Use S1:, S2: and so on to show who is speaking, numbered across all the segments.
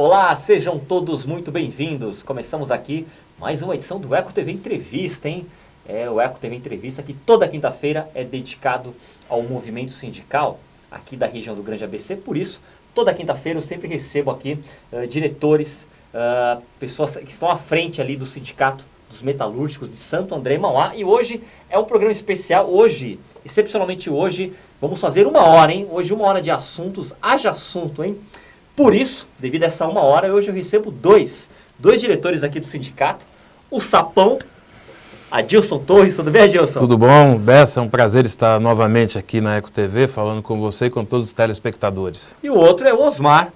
S1: Olá, sejam todos muito bem-vindos. Começamos aqui mais uma edição do Eco TV Entrevista, hein? O Eco TV Entrevista, que toda quinta-feira é dedicado ao movimento sindical aqui da região do Grande ABC. Por isso, toda quinta-feira eu sempre recebo aqui diretores, pessoas que estão à frente ali do sindicato dos metalúrgicos de Santo André e Mauá. E hoje é um programa especial. Hoje, excepcionalmente hoje, vamos fazer 1 hora, hein? Hoje 1 hora de assuntos, haja assunto, hein? Por isso, devido a essa 1 hora, hoje eu recebo dois diretores aqui do sindicato. O Sapão, Adilson Torres. Tudo bem, Adilson?
S2: Tudo bom, Bessa, é um prazer estar novamente aqui na Eco TV, falando com você e com todos os telespectadores.
S1: E o outro é o Osmar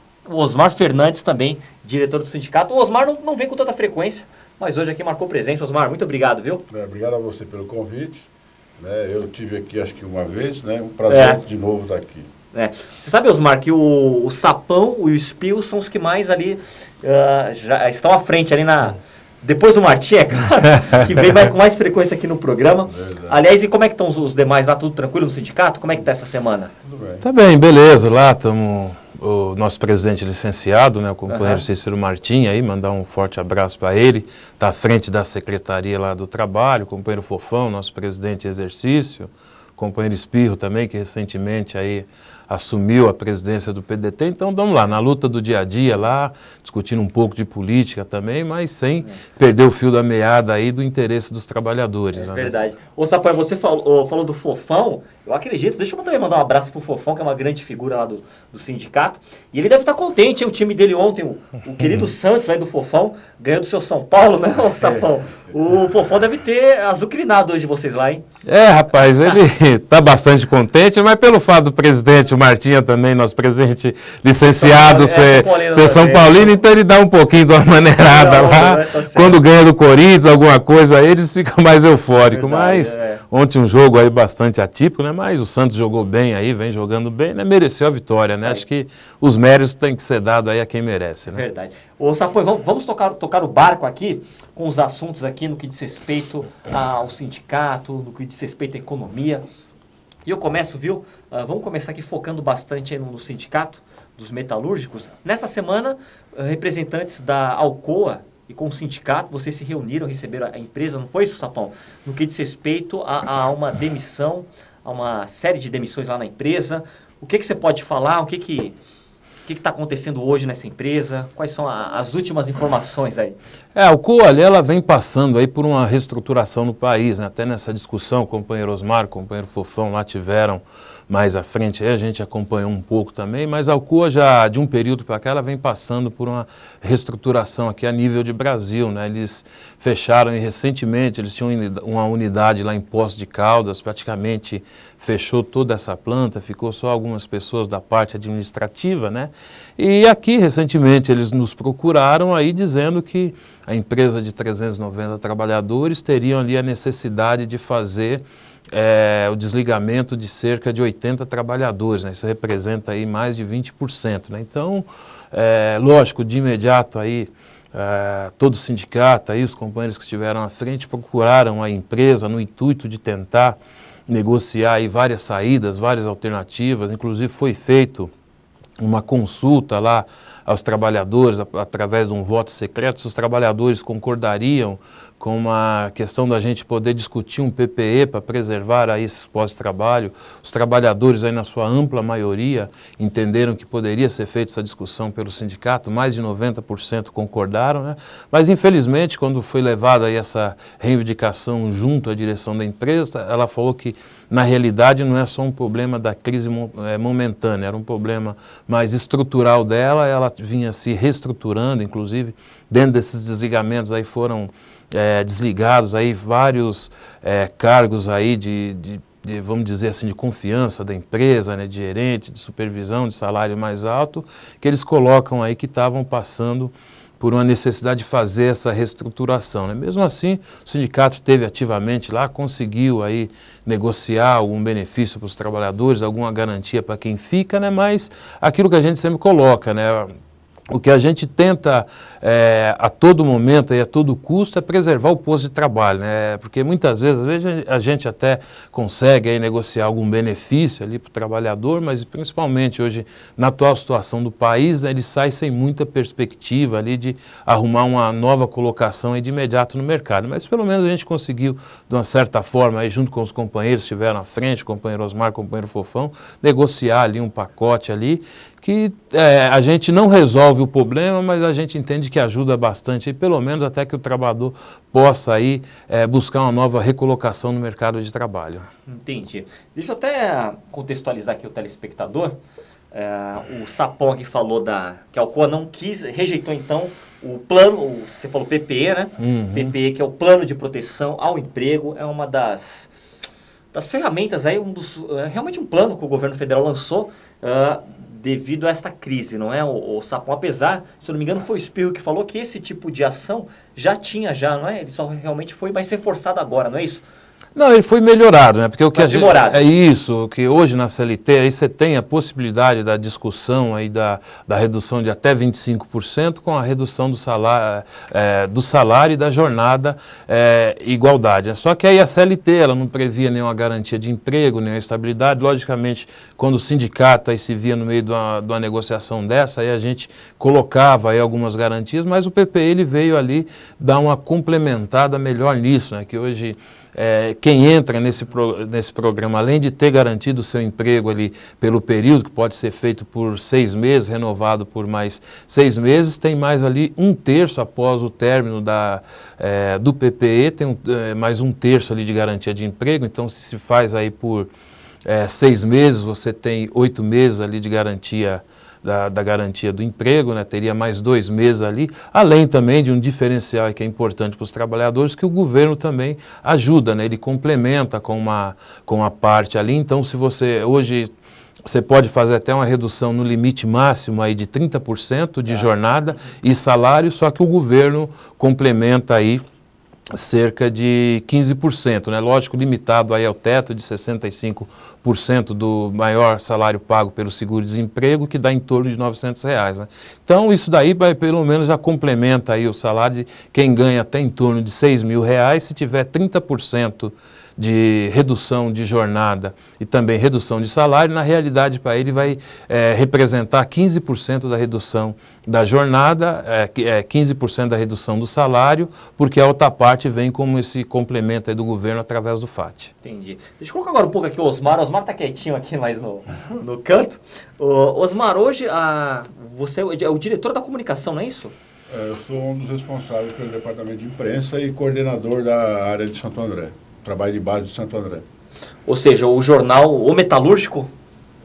S1: Fernandes, também diretor do sindicato. O Osmar não vem com tanta frequência, mas hoje aqui marcou presença. Osmar, muito obrigado, viu?
S3: Obrigado a você pelo convite. Eu tive aqui acho que uma vez, um prazer de novo estar aqui.
S1: Você sabe, Osmar, que o Sapão e o Espio são os que mais ali já estão à frente ali depois do Martim, é claro, que vem com mais frequência aqui no programa.
S3: Verdade.
S1: Aliás, e como é que estão os demais lá? Tudo tranquilo no sindicato? Como é que está essa semana?
S3: Tudo bem.
S2: Tá bem, beleza, lá estamos, o nosso presidente licenciado, o companheiro Cícero Martim, aí, mandar um forte abraço para ele, está à frente da secretaria lá do trabalho, o companheiro Fofão, nosso presidente em exercício, o companheiro Espirro também, que recentemente aí assumiu a presidência do PDT. Então vamos lá, na luta do dia a dia lá, discutindo um pouco de política também, mas sem perder o fio da meada aí do interesse dos trabalhadores.
S1: É verdade. Ô Sapão, você falou do Fofão, eu acredito, deixa eu também mandar um abraço pro Fofão, que é uma grande figura lá do sindicato, e ele deve estar contente, hein? O time dele ontem, o querido Santos aí do Fofão, ganhou do seu São Paulo, né, ô Sapão? O Fofão deve ter azucrinado hoje vocês lá, hein?
S2: Rapaz, ele está bastante contente, mas pelo fato do presidente, o Martinha também, nosso presidente licenciado, ser São Paulino, então ele dá um pouquinho de uma maneirada lá. Tá quando ganha do Corinthians, alguma coisa aí, eles ficam mais eufóricos. Mas ontem um jogo aí bastante atípico, né? Mas o Santos jogou bem aí, vem jogando bem, né? Mereceu a vitória, né? Acho que os méritos têm que ser dados aí a quem merece, né?
S1: Verdade. Ô Sapão, vamos tocar o barco aqui, com os assuntos aqui no que diz respeito ao sindicato, no que diz respeito à economia. E eu começo, vamos começar aqui focando bastante aí no sindicato dos metalúrgicos. Nessa semana, representantes da Alcoa e com o sindicato, vocês se reuniram, receberam a empresa, não foi isso, Sapão? No que diz respeito a uma demissão, a uma série de demissões lá na empresa. O que você pode falar? O que está acontecendo hoje nessa empresa? Quais são as últimas informações aí?
S2: A Alcoa ali, ela vem passando aí por uma reestruturação no país, né? Até nessa discussão, o companheiro Osmar, o companheiro Fofão lá tiveram mais à frente, aí a gente acompanhou um pouco também, mas a Alcoa já de um período para cá, ela vem passando por uma reestruturação aqui a nível de Brasil, né? Eles fecharam e recentemente, eles tinham uma unidade lá em Poços de Caldas, praticamente fechou toda essa planta, ficou só algumas pessoas da parte administrativa, né? E aqui, recentemente, eles nos procuraram aí dizendo que a empresa de 390 trabalhadores teriam ali a necessidade de fazer o desligamento de cerca de 80 trabalhadores, né? Isso representa aí mais de 20%, né? Então, lógico, de imediato aí, todo o sindicato, aí, os companheiros que estiveram à frente procuraram a empresa no intuito de tentar negociar aí várias saídas, várias alternativas, inclusive foi feito uma consulta lá aos trabalhadores através de um voto secreto, se os trabalhadores concordariam com a questão da gente poder discutir um PPE para preservar aí esses pós-trabalho. Os trabalhadores aí na sua ampla maioria entenderam que poderia ser feita essa discussão pelo sindicato, mais de 90% concordaram, né? Mas infelizmente quando foi levada aí essa reivindicação junto à direção da empresa, ela falou que na realidade não é só um problema da crise momentânea, era um problema mais estrutural dela, ela vinha se reestruturando, inclusive dentro desses desligamentos aí foram desligados aí vários cargos aí vamos dizer assim, de confiança da empresa, né, de gerente, de supervisão, de salário mais alto, que eles colocam aí que estavam passando por uma necessidade de fazer essa reestruturação, né? Mesmo assim, o sindicato esteve ativamente lá, conseguiu aí negociar algum benefício para os trabalhadores, alguma garantia para quem fica, né? Mas aquilo que a gente sempre coloca, né? o que a gente tenta a todo momento e a todo custo é preservar o posto de trabalho, né? Porque muitas vezes, a gente até consegue aí negociar algum benefício ali para o trabalhador, mas principalmente hoje na atual situação do país, né, ele sai sem muita perspectiva ali de arrumar uma nova colocação aí de imediato no mercado. Mas pelo menos a gente conseguiu, de uma certa forma, aí, junto com os companheiros que estiveram à frente, o companheiro Osmar, o companheiro Fofão, negociar ali um pacote ali, que a gente não resolve o problema, mas a gente entende que ajuda bastante, e pelo menos até que o trabalhador possa aí, buscar uma nova recolocação no mercado de trabalho. Entendi.
S1: Deixa eu até contextualizar aqui o telespectador. O Sapong falou que a Alcoa não quis, rejeitou então o plano, você falou PPE, né? Uhum. PPE, que é o Plano de Proteção ao Emprego, é uma das ferramentas aí, realmente um plano que o governo federal lançou devido a esta crise, não é, o Sapão? Apesar, se eu não me engano, foi o Espirro que falou que esse tipo de ação já tinha, não é? Ele só realmente foi mais reforçado agora, não é isso?
S2: Não, ele foi melhorado, né? Porque o que a gente,
S1: é
S2: isso, que hoje na CLT aí você tem a possibilidade da discussão aí da redução de até 25% com a redução do salário e da jornada igualdade, né? Só que aí a CLT ela não previa nenhuma garantia de emprego, nenhuma estabilidade. Logicamente, quando o sindicato aí se via no meio de uma negociação dessa, aí a gente colocava aí algumas garantias, mas o PPE ele veio ali dar uma complementada melhor nisso, né? Que hoje quem entra nesse programa, além de ter garantido o seu emprego ali pelo período, que pode ser feito por 6 meses, renovado por mais 6 meses, tem mais ali 1/3 após o término do PPE, tem mais 1/3 ali de garantia de emprego. Então, se faz aí por 6 meses, você tem 8 meses ali de garantia da garantia do emprego, né? Teria mais 2 meses ali, além também de um diferencial que é importante para os trabalhadores, que o governo também ajuda, né? Ele complementa com uma parte ali. Então, se hoje você pode fazer até uma redução no limite máximo aí de 30% de jornada e salário, só que o governo complementa aí cerca de 15%, né? Lógico, limitado aí ao teto de 65% do maior salário pago pelo seguro-desemprego, que dá em torno de R$900, né? Então, isso daí pelo menos já complementa aí o salário de quem ganha até em torno de R$6.000, se tiver 30% de redução de jornada e também redução de salário, na realidade para ele vai representar 15% da redução da jornada, 15% da redução do salário, porque a outra parte vem como esse complemento aí do governo através do FAT.
S1: Entendi. Deixa eu colocar agora um pouco aqui o Osmar. O Osmar está quietinho aqui mais no canto. Osmar, hoje você é o diretor da comunicação, não é isso?
S3: Eu sou um dos responsáveis pelo departamento de imprensa e coordenador da área de Santo André. Trabalho de base de Santo André.
S1: Ou seja, o jornal O Metalúrgico,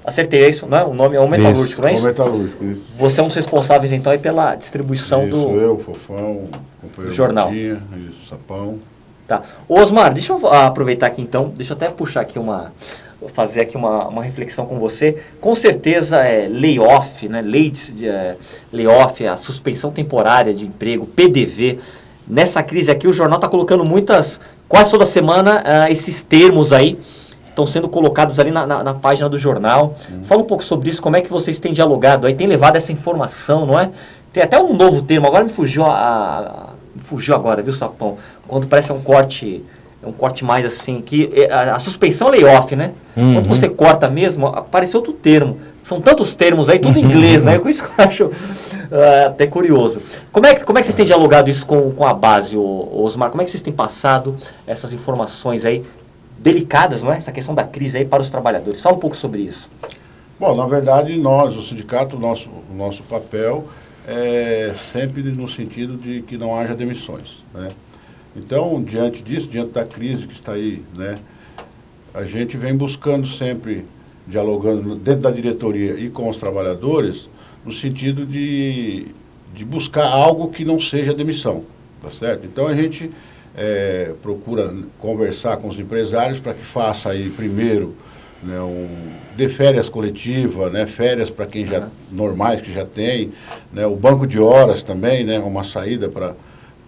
S1: acertei isso, não é? O nome é O Metalúrgico,
S3: isso,
S1: não é isso?
S3: O Metalúrgico, isso.
S1: Você é um dos responsáveis, então, aí pela distribuição
S3: isso,
S1: do
S3: Fofão, companheiro
S1: jornal.
S3: Martinha, isso, Sapão.
S1: Tá. Ô, Osmar, deixa eu aproveitar aqui, então, deixa eu até puxar aqui fazer aqui uma reflexão com você. Com certeza, layoff, né? Lei de layoff, a suspensão temporária de emprego, PDV. Nessa crise aqui, o jornal está colocando quase toda semana, esses termos aí estão sendo colocados ali na página do jornal. Fala um pouco sobre isso, como é que vocês têm dialogado aí, têm levado essa informação, não é? Tem até um novo termo, agora me fugiu agora, viu, Sapão? Quando parece um corte mais assim, que a suspensão layoff, né? Uhum. Quando você corta mesmo, apareceu outro termo. São tantos termos aí, tudo em inglês, né? Com isso que eu acho até curioso. Como é que vocês têm dialogado isso com a base, Osmar? Como é que vocês têm passado essas informações aí delicadas, não é? Essa questão da crise aí para os trabalhadores. Fala um pouco sobre isso.
S3: Bom, na verdade, nós, o sindicato, o nosso papel é sempre no sentido de que não haja demissões, né? Então, diante disso, diante da crise que está aí, né, a gente vem buscando sempre, dialogando dentro da diretoria e com os trabalhadores, no sentido de buscar algo que não seja demissão, tá certo? Então, a gente procura conversar com os empresários para que faça aí, primeiro, né, dê férias coletivas, né, férias para quem já, normais que já tem, né, o banco de horas também, né, uma saída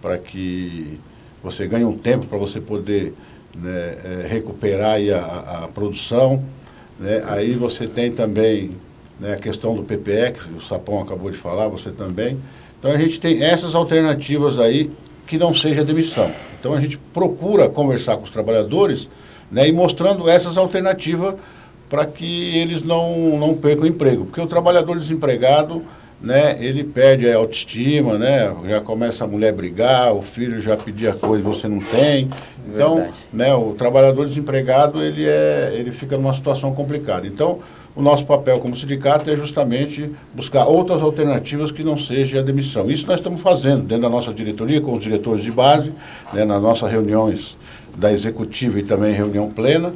S3: para que você ganhe um tempo para você poder, né, recuperar aí a produção, né? Aí você tem também né, a questão do PPE, que o Sapão acabou de falar, você também. Então a gente tem essas alternativas aí que não seja demissão. Então a gente procura conversar com os trabalhadores, né, e mostrando essas alternativas para que eles não percam o emprego. Porque o trabalhador desempregado, né, ele perde a autoestima, né, já começa a mulher brigar, o filho já pedir a coisa e você não tem. Então, né, o trabalhador desempregado, ele fica numa situação complicada. Então, o nosso papel como sindicato é justamente buscar outras alternativas que não seja a demissão. Isso nós estamos fazendo dentro da nossa diretoria, com os diretores de base, né, nas nossas reuniões da executiva e também reunião plena,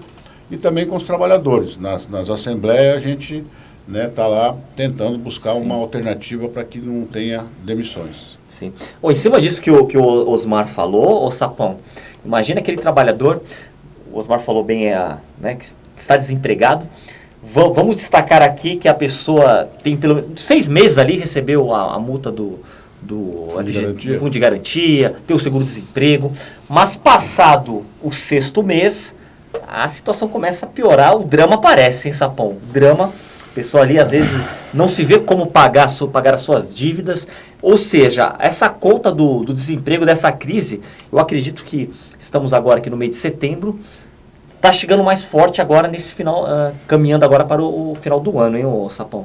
S3: e também com os trabalhadores. Nas assembleias a gente está lá tentando buscar uma alternativa para que não tenha demissões.
S1: Sim. Em cima disso que o Osmar falou, o Sapão, imagina aquele trabalhador, o Osmar falou bem, né, que está desempregado. Vamos destacar aqui que a pessoa tem pelo menos 6 meses ali, recebeu a multa do Fundo de Garantia, tem o seguro-desemprego, mas passado o 6º mês, a situação começa a piorar, o drama aparece, hein, Sapão? O drama, a pessoa ali às vezes não se vê como pagar as suas dívidas, ou seja, essa conta do desemprego, dessa crise, eu acredito que estamos agora aqui no mês de setembro, está chegando mais forte agora nesse final, caminhando agora para o final do ano, hein, o Sapão?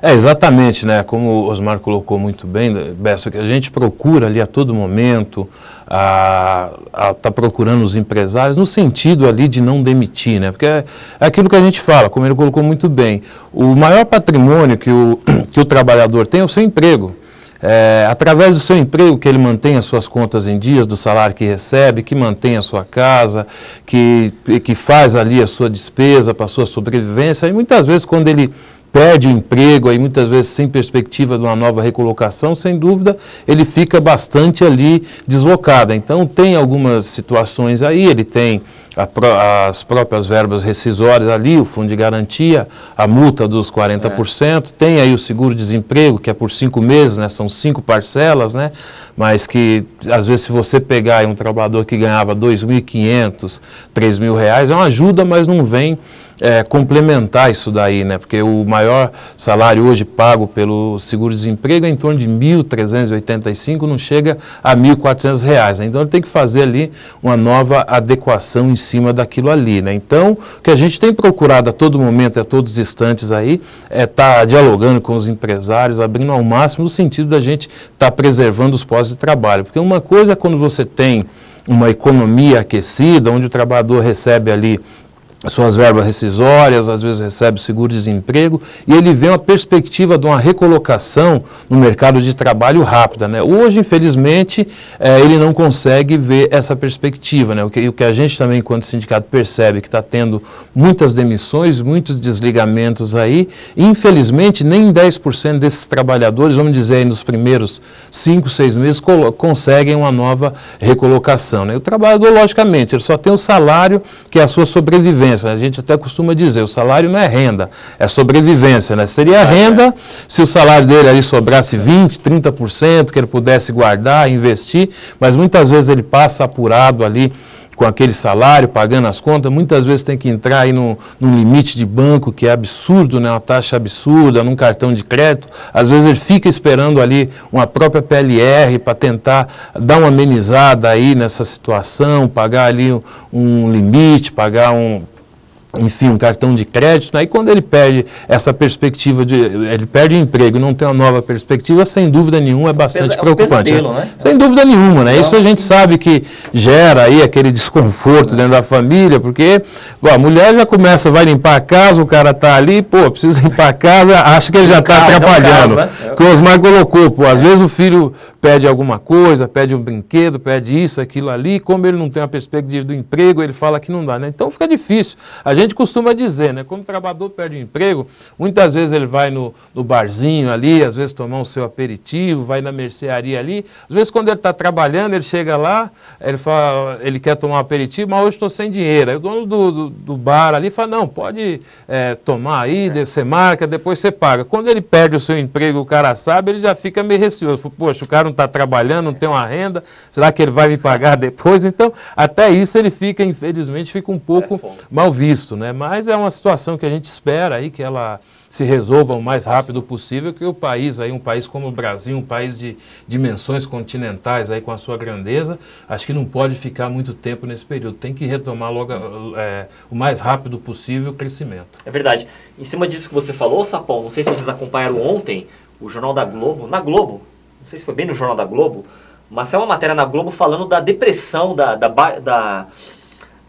S2: Exatamente, né? Como o Osmar colocou muito bem, Bessa, que a gente procura ali a todo momento, tá procurando os empresários no sentido ali de não demitir, né? Porque é aquilo que a gente fala, como ele colocou muito bem, o maior patrimônio que o trabalhador tem é o seu emprego. Através do seu emprego que ele mantém as suas contas em dias, do salário que recebe, que mantém a sua casa, que faz ali a sua despesa para a sua sobrevivência, e muitas vezes quando ele perde o emprego, aí muitas vezes sem perspectiva de uma nova recolocação, sem dúvida, ele fica bastante ali deslocado. Então tem algumas situações aí, ele tem as próprias verbas rescisórias ali, o fundo de garantia, a multa dos 40%, tem aí o seguro-desemprego, que é por 5 meses, né, são 5 parcelas, né, mas que às vezes se você pegar aí um trabalhador que ganhava R$ 2.500, R$ 3.000, é uma ajuda, mas não vem complementar isso daí, né? Porque o maior salário hoje pago pelo seguro-desemprego é em torno de R$ 1.385, não chega a R$ 1.400, né? Então ele tem que fazer ali uma nova adequação em cima daquilo ali, né? Então, o que a gente tem procurado a todo momento, a todos os instantes aí, é estar dialogando com os empresários, abrindo ao máximo no sentido da gente estar preservando os postos de trabalho. Porque uma coisa é quando você tem uma economia aquecida, onde o trabalhador recebe ali suas verbas rescisórias, às vezes recebe seguro-desemprego, e ele vê uma perspectiva de uma recolocação no mercado de trabalho rápida, né? Hoje, infelizmente, ele não consegue ver essa perspectiva, né? O que a gente também, enquanto sindicato, percebe que está tendo muitas demissões, muitos desligamentos aí, e, infelizmente, nem 10% desses trabalhadores, vamos dizer, aí, nos primeiros 5, 6 meses, conseguem uma nova recolocação, né? O trabalhador, logicamente, ele só tem o salário, que é a sua sobrevivência. A gente até costuma dizer, o salário não é renda, é sobrevivência, né? Seria renda se o salário dele ali sobrasse 20%, 30%, que ele pudesse guardar, investir, mas muitas vezes ele passa apurado ali com aquele salário, pagando as contas, muitas vezes tem que entrar aí num limite de banco que é absurdo, né? Uma taxa absurda, num cartão de crédito, às vezes ele fica esperando ali uma própria PLR para tentar dar uma amenizada aí nessa situação, pagar ali um limite, pagar enfim, um cartão de crédito, né? E quando ele perde essa perspectiva, ele perde o emprego e não tem uma nova perspectiva, sem dúvida nenhuma é bastante preocupante.
S1: Pesadelo, né?
S2: Sem dúvida nenhuma, né? Isso a gente sabe que gera aí aquele desconforto dentro da família, porque a mulher já começa, vai limpar a casa, o cara está ali, precisa limpar a casa, acha que ele já está atrapalhando. Né? Que o Osmar colocou, às vezes o filho pede alguma coisa, pede um brinquedo, pede isso, aquilo ali, como ele não tem a perspectiva do emprego, ele fala que não dá, né? Então fica difícil. A gente costuma dizer, né? Quando o trabalhador perde o emprego, muitas vezes ele vai no barzinho ali, às vezes tomar o seu aperitivo, vai na mercearia ali, às vezes quando ele está trabalhando, ele chega lá, ele fala, ele quer tomar um aperitivo, mas hoje estou sem dinheiro. Aí o dono do bar ali fala, não, pode tomar aí, você marca, depois você paga. Quando ele perde o seu emprego, o cara sabe, ele já fica meio receoso. Poxa, o cara não está trabalhando, não tem uma renda, será que ele vai me pagar depois? Então, até isso ele fica, infelizmente, fica um pouco mal visto, né? Mas é uma situação que a gente espera aí que ela se resolva o mais rápido possível, que o país, aí, um país como o Brasil, um país de dimensões continentais aí, com a sua grandeza, acho que não pode ficar muito tempo nesse período. Tem que retomar logo o mais rápido possível o crescimento.
S1: É verdade. Em cima disso que você falou, Sapão, não sei se vocês acompanharam ontem o Jornal da Globo, na Globo, não sei se foi bem no Jornal da Globo, mas é uma matéria na Globo falando da depressão,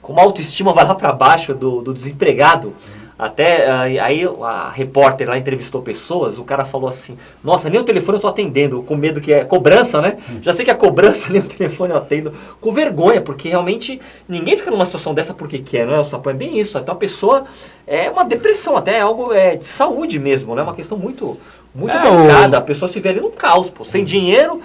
S1: como a autoestima vai lá para baixo do desempregado. Até aí a repórter lá entrevistou pessoas, o cara falou assim, nossa, nem o telefone eu tô atendendo, com medo que é cobrança, né? Já sei que é cobrança, nem o telefone eu atendo, com vergonha, porque realmente ninguém fica numa situação dessa porque quer, não é, o Sapão? É bem isso, então a pessoa é uma depressão, até é algo de saúde mesmo, né? É uma questão muito delicada, a pessoa se vê ali no caos, pô, sem dinheiro,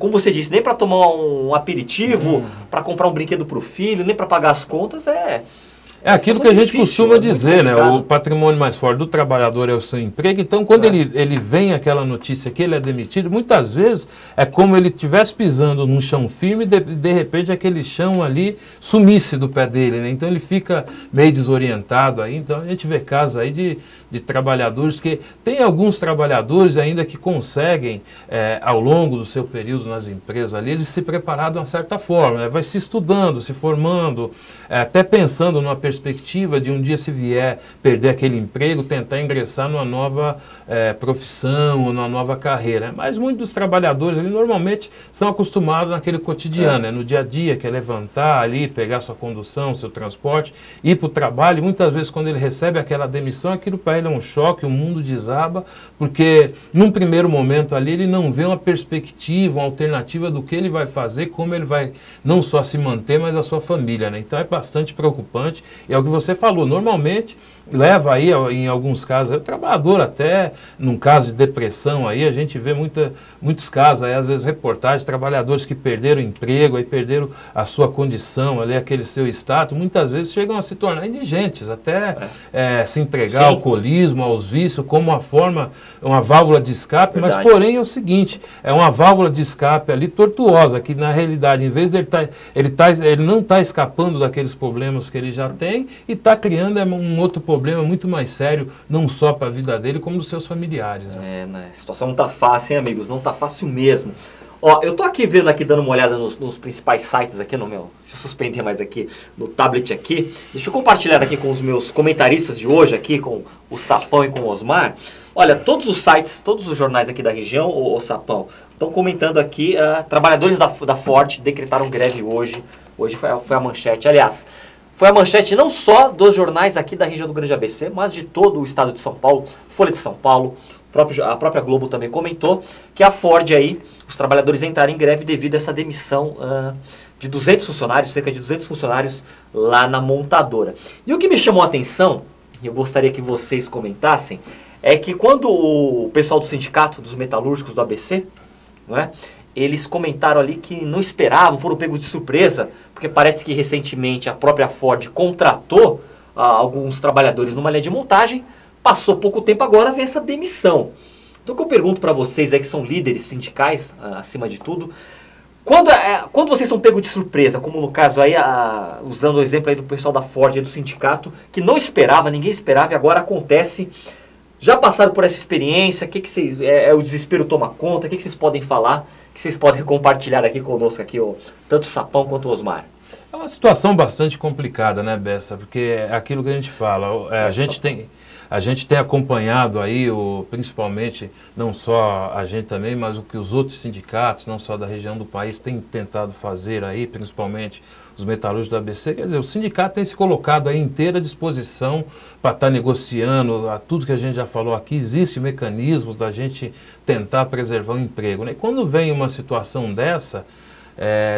S1: como você disse, nem para tomar um aperitivo, para comprar um brinquedo pro filho, nem para pagar as contas,
S2: É aquilo que a gente costuma dizer, né? O patrimônio mais forte do trabalhador é o seu emprego. Então, quando ele vem aquela notícia que ele é demitido, muitas vezes é como ele estivesse pisando num chão firme e de repente aquele chão ali sumisse do pé dele, né? Então ele fica meio desorientado aí. Então a gente vê casos aí de trabalhadores que tem alguns trabalhadores ainda que conseguem ao longo do seu período nas empresas ali, eles se preparar de uma certa forma, né? Vai se estudando, se formando, até pensando numa perspectiva de um dia, se vier perder aquele emprego, tentar ingressar numa nova profissão, numa nova carreira. Mas muitos dos trabalhadores ali normalmente são acostumados naquele cotidiano, né? No dia a dia, que é levantar ali, pegar sua condução, seu transporte, ir para o trabalho. E muitas vezes quando ele recebe aquela demissão, aquilo para ele é um choque, o mundo desaba, porque num primeiro momento ali ele não vê uma perspectiva, uma alternativa do que ele vai fazer, como ele vai não só se manter, mas a sua família, né? Então é bastante preocupante. E é o que você falou, normalmente leva aí, em alguns casos, o trabalhador até, num caso de depressão aí, a gente vê muitos casos aí, às vezes reportagens, trabalhadores que perderam o emprego, aí perderam a sua condição, ali, aquele seu status, muitas vezes chegam a se tornar indigentes, até se entregar ao alcoolismo, aos vícios, como uma forma, uma válvula de escape. Verdade. Mas porém é o seguinte, é uma válvula de escape ali tortuosa, que na realidade, em vez de ele não está escapando daqueles problemas que ele já tem e está criando um outro problema muito mais sério, não só para a vida dele, como dos seus familiares. Né?
S1: Né? A situação não está fácil, hein, amigos? Não está fácil mesmo. Ó, eu tô aqui vendo aqui, dando uma olhada nos principais sites aqui no meu... Deixa eu suspender mais aqui no tablet aqui. Deixa eu compartilhar aqui com os meus comentaristas de hoje aqui, com o Sapão e com o Osmar. Olha, todos os sites, todos os jornais aqui da região, o Sapão, estão comentando aqui, trabalhadores da Ford decretaram greve hoje. Hoje foi a manchete. Aliás, foi a manchete não só dos jornais aqui da região do Grande ABC, mas de todo o estado de São Paulo, Folha de São Paulo, a própria Globo também comentou que a Ford aí, os trabalhadores entraram em greve devido a essa demissão de 200 funcionários, cerca de 200 funcionários lá na montadora. E o que me chamou a atenção, e eu gostaria que vocês comentassem, é que quando o pessoal do sindicato dos metalúrgicos do ABC, não é, eles comentaram ali que não esperavam, foram pegos de surpresa, porque parece que recentemente a própria Ford contratou alguns trabalhadores numa linha de montagem, passou pouco tempo agora, vem essa demissão. Então o que eu pergunto para vocês aí, que são líderes sindicais, acima de tudo, quando vocês são pegos de surpresa, como no caso aí, usando o exemplo aí do pessoal da Ford e do sindicato, que não esperava, ninguém esperava e agora acontece, já passaram por essa experiência, que vocês, o desespero toma conta, o que vocês podem falar, que vocês podem compartilhar aqui conosco, aqui, tanto o Sapão quanto o Osmar?
S2: É uma situação bastante complicada, né, Bessa? Porque é aquilo que a gente fala, a gente tem acompanhado aí, principalmente, não só a gente também, mas o que os outros sindicatos, não só da região do país, têm tentado fazer aí, principalmente os metalúrgicos do ABC. Quer dizer, o sindicato tem se colocado aí inteira disposição para estar negociando a tudo que a gente já falou aqui. Existem mecanismos da gente tentar preservar o emprego, né? E quando vem uma situação dessa,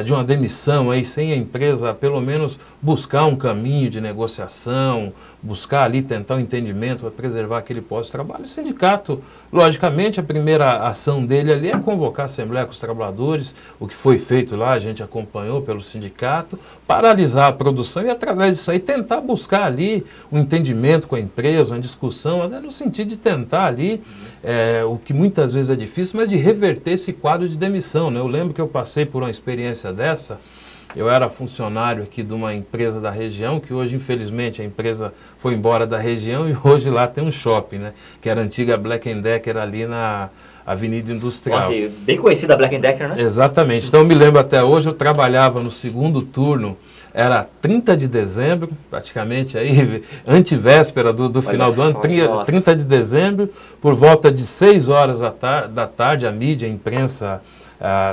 S2: de uma demissão aí, sem a empresa pelo menos buscar um caminho de negociação, buscar ali tentar um entendimento para preservar aquele pós-trabalho, o sindicato, logicamente, a primeira ação dele ali é convocar a assembleia com os trabalhadores, o que foi feito lá, a gente acompanhou pelo sindicato, paralisar a produção e através disso aí tentar buscar ali um entendimento com a empresa, uma discussão, no sentido de tentar ali, o que muitas vezes é difícil, mas de reverter esse quadro de demissão, né? Eu lembro que eu passei por uma experiência dessa, Eu era funcionário aqui de uma empresa da região, que hoje, infelizmente, a empresa foi embora da região e hoje lá tem um shopping, né? Que era a antiga Black & Decker ali na Avenida Industrial.
S1: Nossa, bem conhecida a Black & Decker, né?
S2: Exatamente. Então eu me lembro até hoje, eu trabalhava no segundo turno, era 30 de dezembro, praticamente aí, antivéspera do final do ano, 30 de dezembro, por volta de 6 horas da tarde, a mídia, a imprensa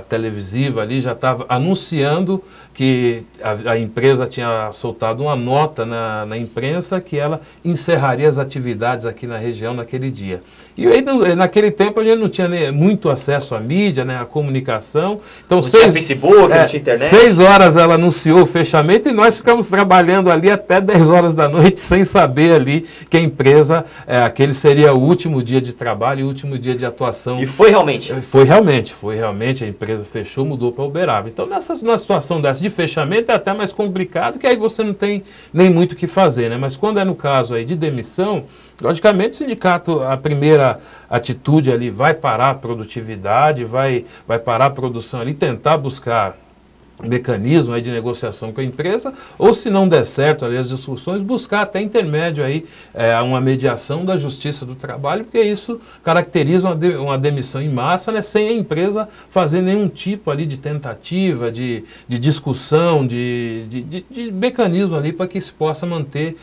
S2: televisiva ali já estava anunciando que a empresa tinha soltado uma nota na imprensa que ela encerraria as atividades aqui na região naquele dia. E aí, naquele tempo a gente não tinha muito acesso à mídia, né, à comunicação. Então,
S1: não tinha Facebook, não tinha internet.
S2: 6 horas ela anunciou o fechamento e nós ficamos trabalhando ali até 10 horas da noite sem saber ali que a empresa, aquele seria o último dia de trabalho e o último dia de atuação.
S1: E foi realmente?
S2: Foi realmente, a empresa fechou, mudou para Uberaba. Então, numa situação dessa de fechamento é até mais complicado, que aí você não tem nem muito o que fazer, né? Mas quando é no caso aí de demissão, logicamente o sindicato, a primeira atitude ali vai parar a produtividade, vai parar a produção ali, tentar buscar mecanismo aí de negociação com a empresa, ou se não der certo ali as discussões, buscar até intermédio aí uma mediação da Justiça do Trabalho, porque isso caracteriza uma demissão em massa, né, sem a empresa fazer nenhum tipo ali de tentativa, de discussão, de mecanismo ali para que se possa manter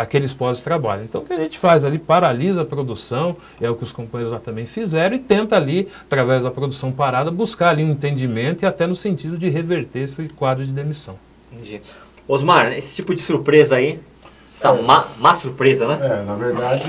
S2: aqueles pós-trabalho. Então o que a gente faz ali, paralisa a produção, é o que os companheiros lá também fizeram, e tenta ali, através da produção parada, buscar ali um entendimento e até no sentido de reverter esse quadro de demissão.
S1: Entendi. Osmar, esse tipo de surpresa aí, essa má surpresa, né?
S3: Na verdade,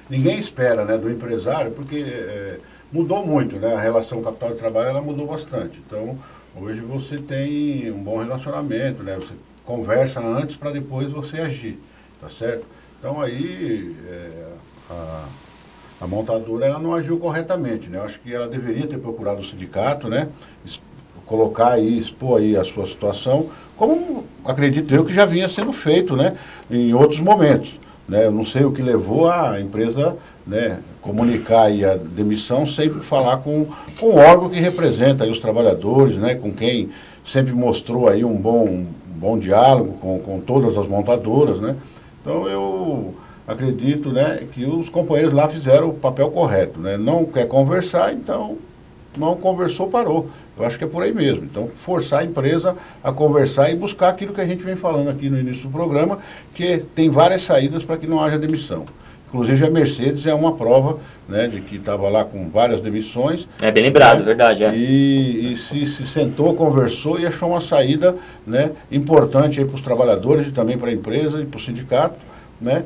S3: ninguém espera, né, do empresário, porque mudou muito, né? A relação capital de trabalho, ela mudou bastante. Então, hoje você tem um bom relacionamento, né? Você conversa antes para depois você agir, tá certo? Então aí a montadora ela não agiu corretamente, né? Eu acho que ela deveria ter procurado o sindicato, né? Colocar aí, expor aí a sua situação, como acredito eu que já vinha sendo feito, né? Em outros momentos, né? Eu não sei o que levou a empresa, né, comunicar aí a demissão sem falar com o órgão que representa aí os trabalhadores, né? Com quem sempre mostrou aí um bom diálogo com todas as montadoras, né? Então eu acredito, né, que os companheiros lá fizeram o papel correto, né? Não quer conversar, então não conversou, parou. Eu acho que é por aí mesmo. Então, forçar a empresa a conversar e buscar aquilo que a gente vem falando aqui no início do programa, que tem várias saídas para que não haja demissão. Inclusive a Mercedes é uma prova, né, de que estava lá com várias demissões.
S1: É bem lembrado, né? Verdade.
S3: E se sentou, conversou e achou uma saída, né, importante para os trabalhadores e também para a empresa e para o sindicato, né,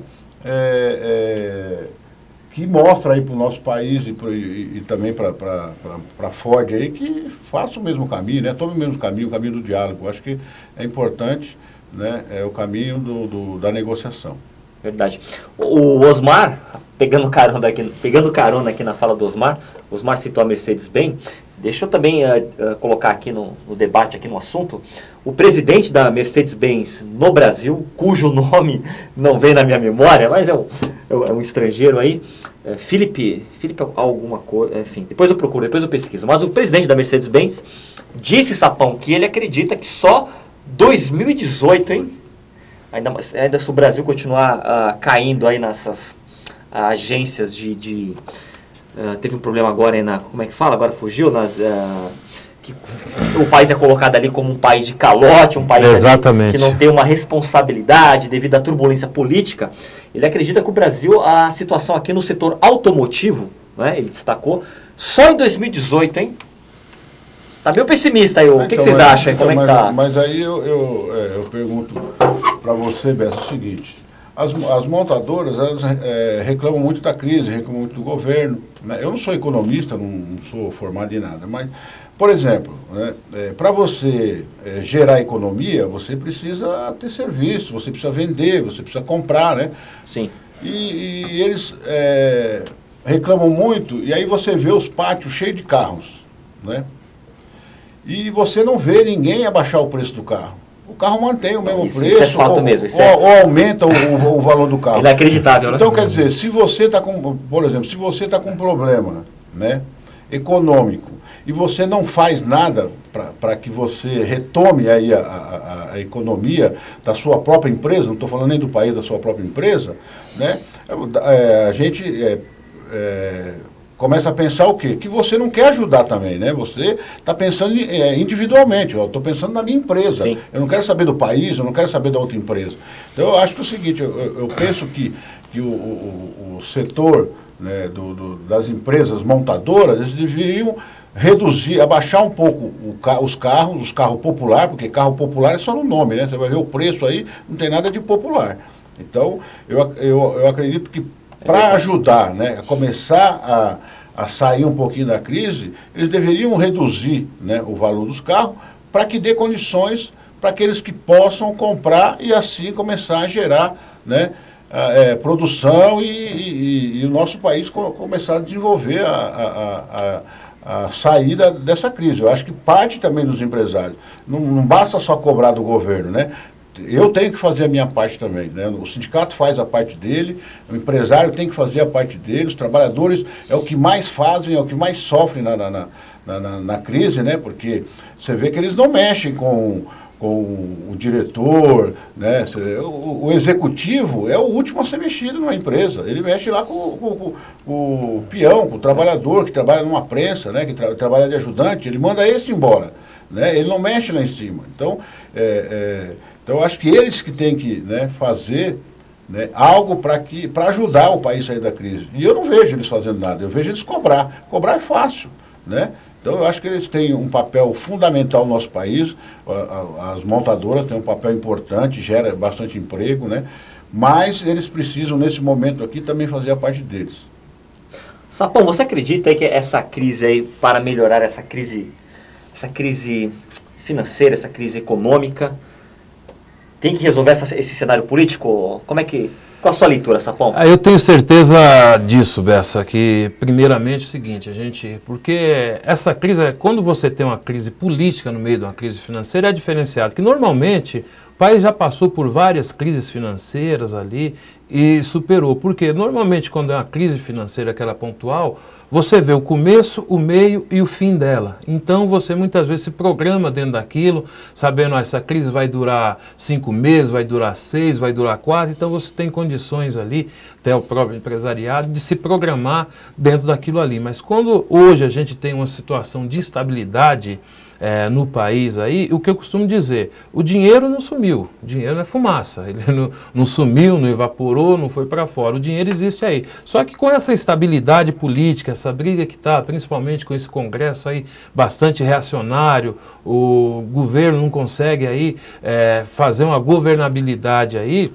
S3: que mostra aí para o nosso país e também para a Ford aí que faça o mesmo caminho, né, tome o mesmo caminho, o caminho do diálogo. Eu acho que é importante, né, o caminho da negociação.
S1: Verdade. O Osmar, pegando carona aqui na fala do Osmar citou a Mercedes-Benz. Deixa eu também colocar aqui no debate, aqui no assunto, o presidente da Mercedes-Benz no Brasil, cujo nome não vem na minha memória, mas é um estrangeiro aí, Felipe alguma coisa, enfim, depois eu procuro, depois eu pesquiso. Mas o presidente da Mercedes-Benz disse, Sapão, que ele acredita que só 2018, hein? Ainda se o Brasil continuar caindo aí nessas agências teve um problema agora aí como é que fala? Agora fugiu? Que o país é colocado ali como um país de calote, um país que não tem uma responsabilidade devido à turbulência política. Ele acredita que o Brasil, a situação aqui no setor automotivo, né, ele destacou, só em 2018, hein? Tá meio pessimista aí, o que vocês acham? Como é que tá?
S3: Mas aí eu pergunto para você, Beto, o seguinte: as montadoras, elas reclamam muito da crise, reclamam muito do governo, né? Eu não sou economista, não sou formado em nada, mas, por exemplo, né, para você gerar economia, você precisa ter serviço, você precisa vender, você precisa comprar, né?
S1: Sim.
S3: E eles reclamam muito, e aí você vê os pátios cheios de carros, né? E você não vê ninguém abaixar o preço do carro. O carro mantém o mesmo preço.
S1: Isso é fato mesmo.
S3: Ou aumenta o valor do carro.
S1: Inacreditável, né?
S3: Então, quer dizer, se você está com, por exemplo, se você está com um problema, né? econômico e você não faz nada para que você retome aí a economia da sua própria empresa, não estou falando nem do país, da sua própria empresa, né? A gente começa a pensar o quê? Que você não quer ajudar também, né? Você está pensando individualmente, eu estou pensando na minha empresa. Sim. Eu não quero saber do país, eu não quero saber da outra empresa. Então eu acho que é o seguinte, eu penso que o setor, né, das empresas montadoras, eles deveriam reduzir, abaixar um pouco os carros populares, porque carro popular é só no nome, né? Você vai ver o preço aí, não tem nada de popular. Então, eu acredito que para ajudar, né, a começar a sair um pouquinho da crise, eles deveriam reduzir, né, o valor dos carros para que dê condições para aqueles que possam comprar e assim começar a gerar, né, produção e o nosso país começar a desenvolver a saída dessa crise. Eu acho que parte também dos empresários. Não basta só cobrar do governo, né? Eu tenho que fazer a minha parte também, né? O sindicato faz a parte dele, o empresário tem que fazer a parte dele, os trabalhadores é o que mais fazem, é o que mais sofrem na crise, né? Porque você vê que eles não mexem com o diretor, né? O executivo é o último a ser mexido numa empresa. Ele mexe lá com o peão, com o trabalhador que trabalha numa prensa, né? Que trabalha de ajudante, ele manda esse embora, né? Ele não mexe lá em cima. Então, então eu acho que eles que têm que, né, fazer, né, algo para ajudar o país a sair da crise. E eu não vejo eles fazendo nada, eu vejo eles cobrar. Cobrar é fácil, né? Então eu acho que eles têm um papel fundamental no nosso país, as montadoras têm um papel importante, gera bastante emprego, né? Mas eles precisam, nesse momento aqui, também fazer a parte deles.
S1: Sapão, você acredita aí que essa crise aí, para melhorar essa crise financeira, essa crise econômica, tem que resolver esse cenário político? Qual a sua leitura, Sapão?
S2: Eu tenho certeza disso, Bessa, que primeiramente é o seguinte, porque essa crise, quando você tem uma crise política no meio de uma crise financeira, é diferenciado, que normalmente o país já passou por várias crises financeiras ali e superou, porque normalmente quando é uma crise financeira aquela pontual, você vê o começo, o meio e o fim dela. Então você muitas vezes se programa dentro daquilo, sabendo que essa crise vai durar 5 meses, vai durar 6, vai durar 4, então você tem condições ali, até o próprio empresariado, de se programar dentro daquilo ali. Mas quando hoje a gente tem uma situação de instabilidade no país aí, o que eu costumo dizer, o dinheiro não sumiu, o dinheiro não é fumaça, ele não sumiu, não evaporou, não foi para fora, o dinheiro existe aí. Só que com essa instabilidade política, essa briga que está, principalmente com esse Congresso aí bastante reacionário, o governo não consegue aí fazer uma governabilidade aí,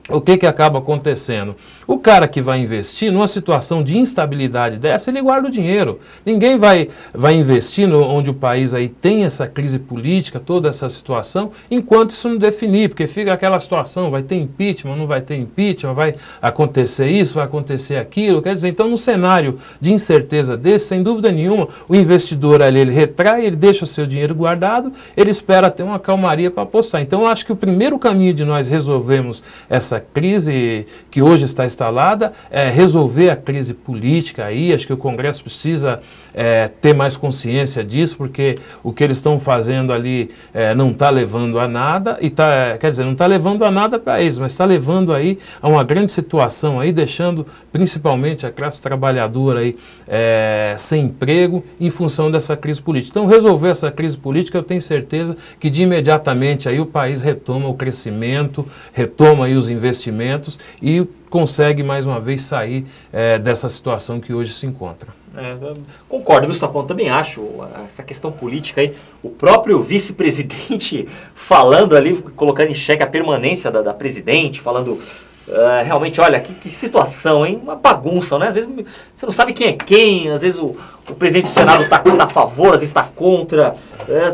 S2: o que acaba acontecendo? O cara que vai investir numa situação de instabilidade dessa, ele guarda o dinheiro. Ninguém vai investir onde o país aí tem essa crise política, toda essa situação, enquanto isso não definir, porque fica aquela situação, vai ter impeachment, não vai ter impeachment, vai acontecer isso, vai acontecer aquilo. Quer dizer, então, num cenário de incerteza desse, sem dúvida nenhuma, o investidor ali, ele retrai, ele deixa o seu dinheiro guardado, ele espera ter uma calmaria para apostar. Então, eu acho que o primeiro caminho de nós resolvermos essa crise que hoje está instalada é resolver a crise política aí. Acho que o Congresso precisa ter mais consciência disso, porque o que eles estão fazendo ali não está levando a nada, e quer dizer, não está levando a nada para eles, mas está levando aí a uma grande situação aí, deixando principalmente a classe trabalhadora aí sem emprego em função dessa crise política. Então, resolver essa crise política, eu tenho certeza que de imediatamente aí o país retoma o crescimento, retoma aí os investimentos e consegue mais uma vez sair dessa situação que hoje se encontra.
S1: Concordo, viu, Sapão? Também acho essa questão política aí, o próprio vice-presidente falando ali, colocando em xeque a permanência da presidente, falando realmente, olha, que situação, hein? Uma bagunça, né? Às vezes você não sabe quem é quem, às vezes o presidente do Senado está a favor, às vezes está contra,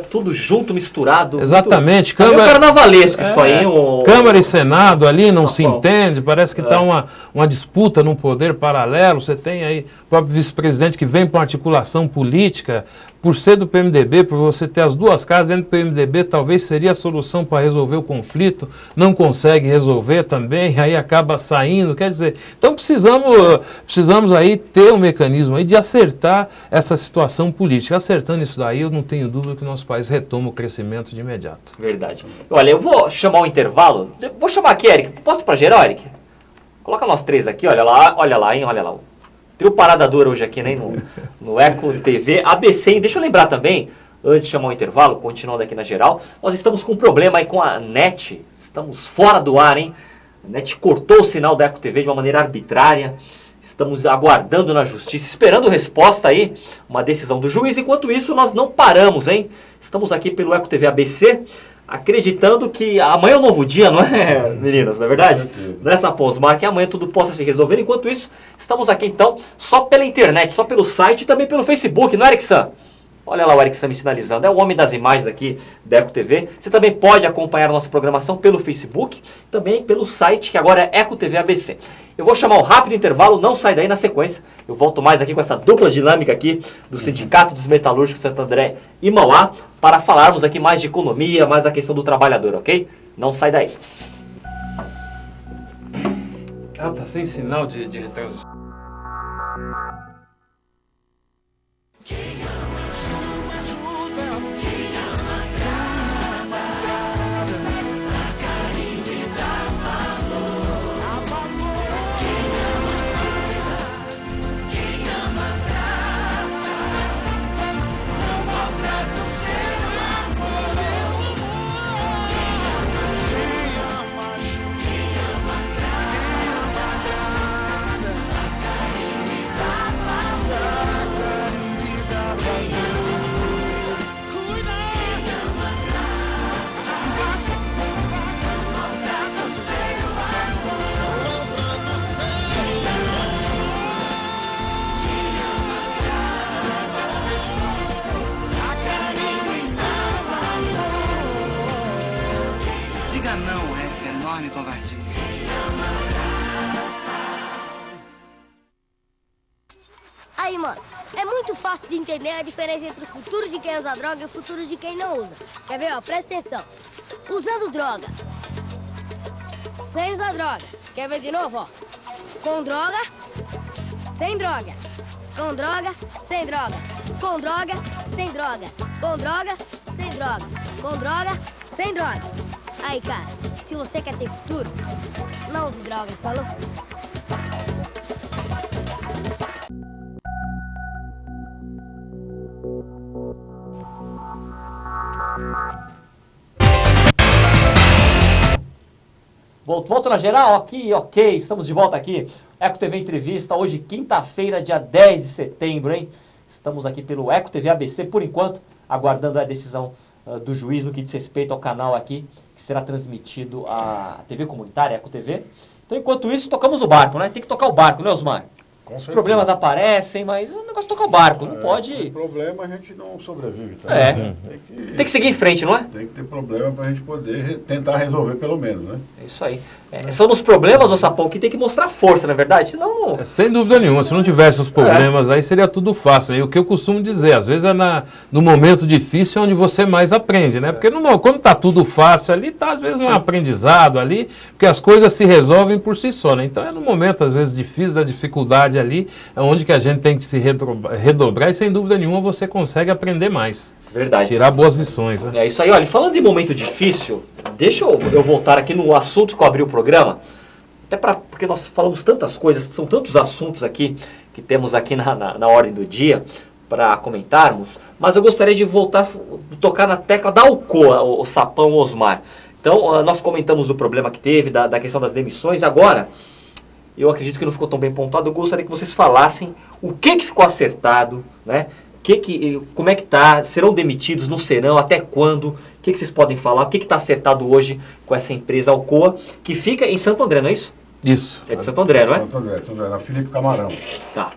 S1: tudo junto, misturado.
S2: Exatamente.
S1: Muito... Câmara... É carnavalesco isso aí, hein?
S2: Câmara e Senado ali não se entende, parece que está uma disputa num poder paralelo. Você tem aí o próprio vice-presidente que vem para uma articulação política, por ser do PMDB, por você ter as duas casas dentro do PMDB, talvez seria a solução para resolver o conflito, não consegue resolver também, aí acaba saindo, quer dizer, então precisamos aí ter um mecanismo aí de acertar essa situação política. Acertando isso daí, eu não tenho dúvida que o nosso país retoma o crescimento de imediato.
S1: Verdade. Olha, eu vou chamar o intervalo. Vou chamar aqui, Eric. Posso ir pra geral, Eric? Coloca nós três aqui, olha lá, hein, olha lá. Trio Parada Dura hoje aqui, né, no Eco TV ABC. Deixa eu lembrar também, antes de chamar o intervalo, continuando aqui na geral, nós estamos com um problema aí com a NET. Estamos fora do ar, hein? A NET cortou o sinal da Eco TV de uma maneira arbitrária. Estamos aguardando na justiça, esperando resposta aí, uma decisão do juiz. Enquanto isso, nós não paramos, hein? Estamos aqui pelo Eco TV ABC, acreditando que amanhã é um novo dia, não é, meninas? Não é verdade? Não é, Sapão Osmar, que amanhã tudo possa se resolver. Enquanto isso, estamos aqui então só pela internet, só pelo site e também pelo Facebook, não é, Eric Sam? Olha lá o Eric Sam me sinalizando, é o homem das imagens aqui da Eco TV. Você também pode acompanhar a nossa programação pelo Facebook, também pelo site, que agora é Eco TV ABC. Eu vou chamar um rápido intervalo, não sai daí na sequência. Eu volto mais aqui com essa dupla dinâmica aqui do Sindicato dos Metalúrgicos de Santo André e Mauá, para falarmos aqui mais de economia, mais da questão do trabalhador, ok? Não sai daí.
S2: Ah, tá sem sinal de retransmissão.
S4: Diga não a essa enorme covardia.
S5: Aí, mano, é muito fácil de entender a diferença entre o futuro de quem usa droga e o futuro de quem não usa. Quer ver, ó? Presta atenção. Usando droga. Sem usar droga. Quer ver de novo, ó? Com droga, sem droga. Com droga, sem droga. Com droga, sem droga. Com droga, sem droga. Com droga, sem droga. Aí, cara, se você quer ter futuro, não use drogas, falou?
S1: Volto na geral, aqui, ok, estamos de volta aqui. Eco TV Entrevista, hoje quinta-feira, dia 10 de setembro, hein? Estamos aqui pelo Eco TV ABC, por enquanto, aguardando a decisão do juiz no que diz respeito ao canal aqui, que será transmitido à TV comunitária, Eco TV. Então, enquanto isso, tocamos o barco, né? Tem que tocar o barco, né, Osmar? Os problemas aparecem, mas o negócio é tocar o barco, não pode...
S3: Tem problema, a gente não sobrevive, tá?
S1: Tem que seguir em frente, não é?
S3: Tem que ter problema para a gente poder tentar resolver pelo menos, né?
S1: É isso aí. São nos problemas, ô Sapão, que tem que mostrar força, não é verdade? Senão não...
S2: Sem dúvida nenhuma, se não tivesse os problemas aí seria tudo fácil. E o que eu costumo dizer, às vezes é no momento difícil onde você mais aprende, né? Porque quando está tudo fácil ali, está às vezes um aprendizado ali, porque as coisas se resolvem por si só, né? Então é no momento, às vezes, difícil, da dificuldade ali, é onde que a gente tem que se redobrar e sem dúvida nenhuma você consegue aprender mais.
S1: Verdade.
S2: Tirar boas lições, né?
S1: É isso aí. Olha, falando em momento difícil, deixa eu voltar aqui no assunto que eu abri o programa, até porque nós falamos tantas coisas, são tantos assuntos aqui que temos aqui na ordem do dia para comentarmos, mas eu gostaria de voltar, tocar na tecla da Alcoa, o Sapão Osmar. Então, nós comentamos do problema que teve, da questão das demissões. Agora, eu acredito que não ficou tão bem pontuado, eu gostaria que vocês falassem o que ficou acertado, né? Como é que tá? Serão demitidos? Não serão? Até quando? O que vocês podem falar? O que está acertado hoje com essa empresa Alcoa, que fica em Santo André, não é isso?
S2: Isso.
S1: É de Santo André, não é?
S3: Santo André, na Filipe Camarão.
S1: Tá.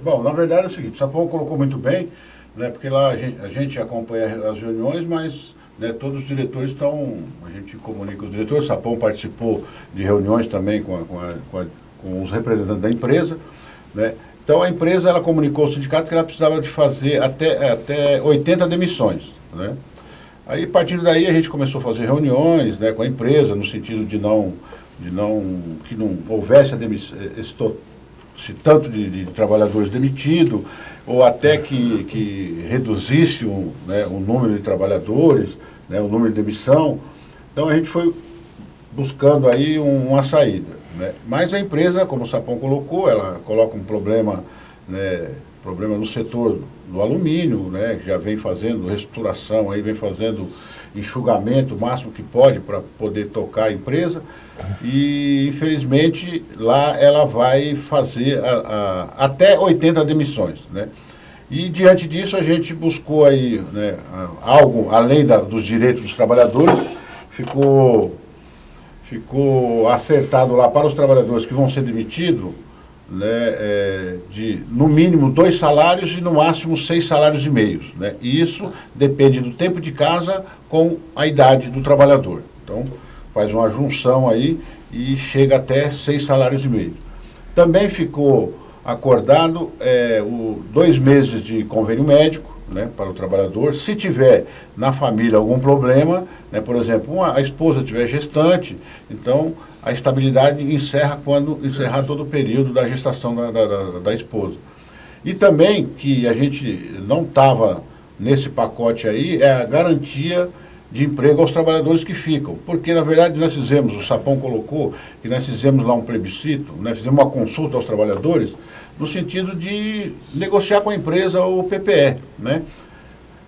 S3: Bom, na verdade é o seguinte, o Sapão colocou muito bem, né, porque lá a gente acompanha as reuniões, mas né, todos os diretores a gente comunica os diretores, o Sapão participou de reuniões também com os representantes da empresa, né? Então a empresa ela comunicou ao sindicato que ela precisava de fazer até 80 demissões, né? Aí a partir daí a gente começou a fazer reuniões, né, com a empresa no sentido de que não houvesse esse tanto de trabalhadores demitidos, ou até que reduzisse o número de trabalhadores, né, o número de demissão. Então a gente foi buscando aí uma saída, né? Mas a empresa, como o Sapão colocou, ela coloca um problema, né, problema no setor do alumínio, né, que já vem fazendo reestruturação, aí vem fazendo enxugamento o máximo que pode para poder tocar a empresa, e infelizmente lá ela vai fazer até 80 demissões, né? E diante disso a gente buscou aí, né, algo além dos direitos dos trabalhadores. Ficou acertado lá para os trabalhadores que vão ser demitidos, né, de no mínimo 2 salários e no máximo 6 salários e meio, né? E isso depende do tempo de casa com a idade do trabalhador. Então faz uma junção aí e chega até 6 salários e meio. Também ficou acordado 2 meses de convênio médico, né, para o trabalhador. Se tiver na família algum problema, né, por exemplo, a esposa estiver gestante, então a estabilidade encerra quando encerrar todo o período da gestação da esposa. E também, que a gente não estava nesse pacote aí, é a garantia de emprego aos trabalhadores que ficam. Porque, na verdade, nós fizemos, o Sapão colocou, que nós fizemos lá um plebiscito, nós fizemos uma consulta aos trabalhadores, no sentido de negociar com a empresa o PPE, né?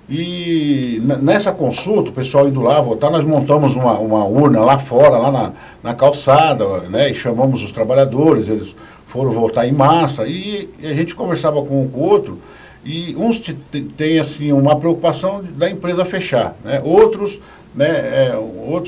S3: E nessa consulta, o pessoal indo lá votar, nós montamos uma urna lá fora, lá na calçada, né? E chamamos os trabalhadores, eles foram votar em massa, e a gente conversava com o outro, e uns têm assim, uma preocupação da empresa fechar, né? Outros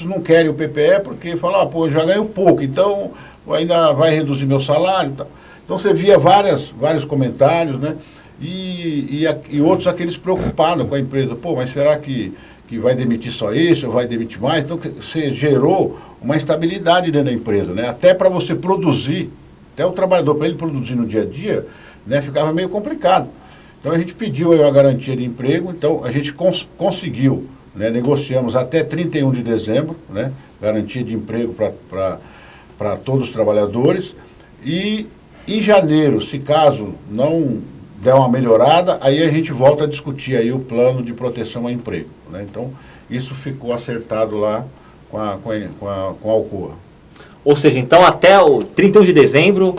S3: não querem o PPE porque falam, pô, já ganho pouco, então ainda vai reduzir meu salário e tal. Então você via vários comentários, né? E outros aqueles preocupados com a empresa. Pô, mas será que vai demitir só isso, ou vai demitir mais? Então você gerou uma instabilidade dentro da empresa, né? Até para você produzir, até o trabalhador, para ele produzir no dia a dia, né, ficava meio complicado. Então a gente pediu aí uma garantia de emprego, então a gente conseguiu, né, negociamos até 31 de dezembro, né, garantia de emprego para todos os trabalhadores, e em janeiro, se caso não der uma melhorada, aí a gente volta a discutir aí o plano de proteção ao emprego, né? Então, isso ficou acertado lá com a Alcoa.
S1: Ou seja, então até o 31 de dezembro,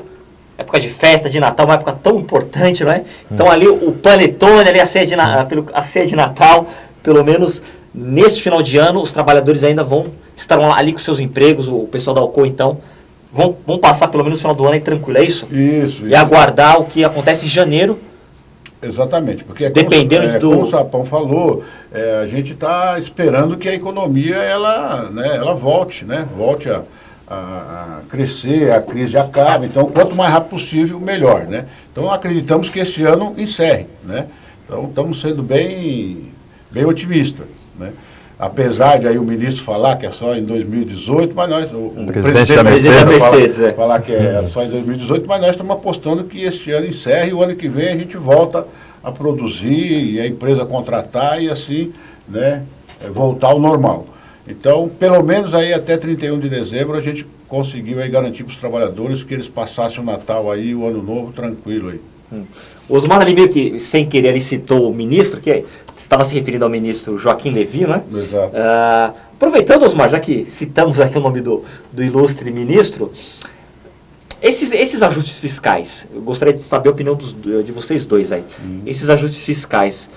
S1: época de festa, de Natal, uma época tão importante, não é? Então ali o panetone, ali a ceia de Natal, pelo menos neste final de ano, os trabalhadores ainda estarão ali com seus empregos, o pessoal da Alcoa, então, vão passar pelo menos o final do ano aí tranquilo, é isso?
S3: Isso.
S1: E aguardar o que acontece em janeiro.
S3: Exatamente, porque
S1: dependendo
S3: como o Sapão falou, a gente está esperando que a economia ela volte, né? Volte a crescer, a crise acabe. Então, quanto mais rápido possível, melhor, né? Então, acreditamos que esse ano encerre, né? Então, estamos sendo bem otimistas, né? Apesar de aí o ministro falar que é só em 2018, mas nós, o
S2: presidente da Mercedes
S3: falar que é só em 2018, mas nós estamos apostando que este ano encerre e o ano que vem a gente volta a produzir e a empresa contratar e assim, né, voltar ao normal. Então, pelo menos aí até 31 de dezembro a gente conseguiu aí garantir para os trabalhadores que eles passassem o Natal aí e o Ano Novo tranquilo aí.
S1: O Osmar ali meio que, sem querer, ele citou o ministro, que estava se referindo ao ministro Joaquim Levy, né?
S3: Exato.
S1: Aproveitando, Osmar, já que citamos aqui o nome do ilustre ministro, esses ajustes fiscais, eu gostaria de saber a opinião de vocês dois aí. Esses ajustes fiscais,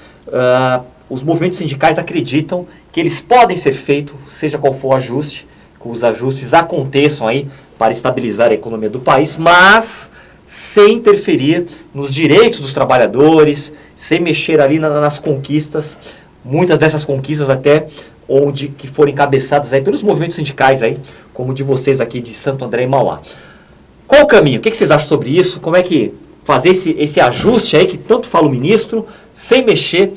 S1: os movimentos sindicais acreditam que eles podem ser feitos, seja qual for o ajuste, que os ajustes aconteçam aí para estabilizar a economia do país, mas sem interferir nos direitos dos trabalhadores, sem mexer ali nas conquistas, muitas dessas conquistas até que foram encabeçadas aí pelos movimentos sindicais aí, como o de vocês aqui de Santo André e Mauá. Qual o caminho? O que vocês acham sobre isso? Como é que fazer esse ajuste aí que tanto fala o ministro, sem mexer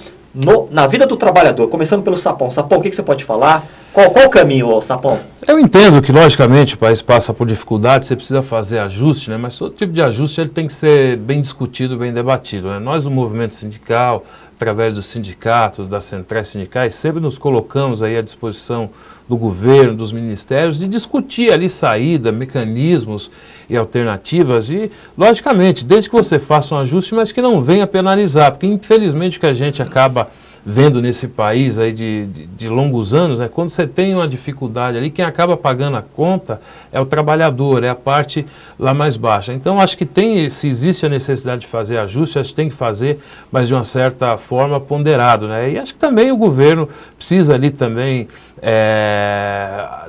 S1: na vida do trabalhador? Começando pelo Sapão. Sapão, o que você pode falar? Qual o caminho, Sapão?
S2: Eu entendo que, logicamente, o país passa por dificuldades, você precisa fazer ajuste, né? Mas todo tipo de ajuste ele tem que ser bem discutido, bem debatido, né? Nós, no movimento sindical, através dos sindicatos, das centrais sindicais, sempre nos colocamos aí à disposição do governo, dos ministérios, de discutir ali saída, mecanismos e alternativas e, logicamente, desde que você faça um ajuste, mas que não venha penalizar, porque, infelizmente, o que a gente acaba vendo nesse país aí de longos anos, né, quando você tem uma dificuldade ali, quem acaba pagando a conta é o trabalhador, é a parte lá mais baixa. Então, acho que se existe a necessidade de fazer ajuste, acho que tem que fazer, mas de uma certa forma ponderado, né? E acho que também o governo precisa ali também,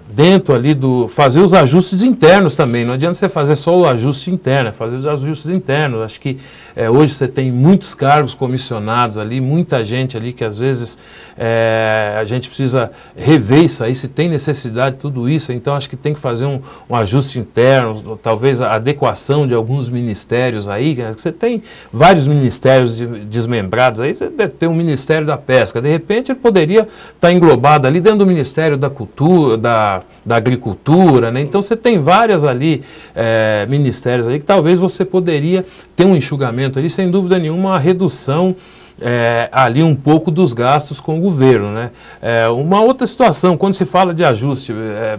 S2: dentro ali fazer os ajustes internos também. Não adianta você fazer só o ajuste interno, fazer os ajustes internos. Acho que hoje você tem muitos cargos comissionados ali, muita gente ali que às vezes a gente precisa rever isso aí, se tem necessidade de tudo isso. Então acho que tem que fazer um ajuste interno, talvez a adequação de alguns ministérios aí, né? Você tem vários ministérios desmembrados aí, você deve ter um Ministério da Pesca, de repente ele poderia estar englobado ali dentro do Ministério da Cultura, da Agricultura, né? Então você tem várias ali ministérios ali que talvez você poderia ter um enxugamento ali, sem dúvida nenhuma, uma redução ali um pouco dos gastos com o governo, né? Uma outra situação, quando se fala de ajuste,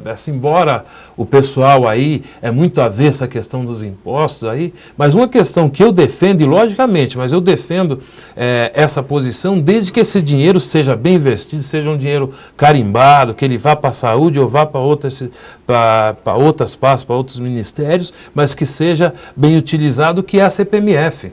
S2: assim, embora o pessoal aí muito avesso à questão dos impostos aí, mas uma questão que eu defendo, e logicamente, mas eu defendo essa posição desde que esse dinheiro seja bem investido, seja um dinheiro carimbado, que ele vá para a saúde ou vá para outras pastas, para outros ministérios, mas que seja bem utilizado, que é a CPMF.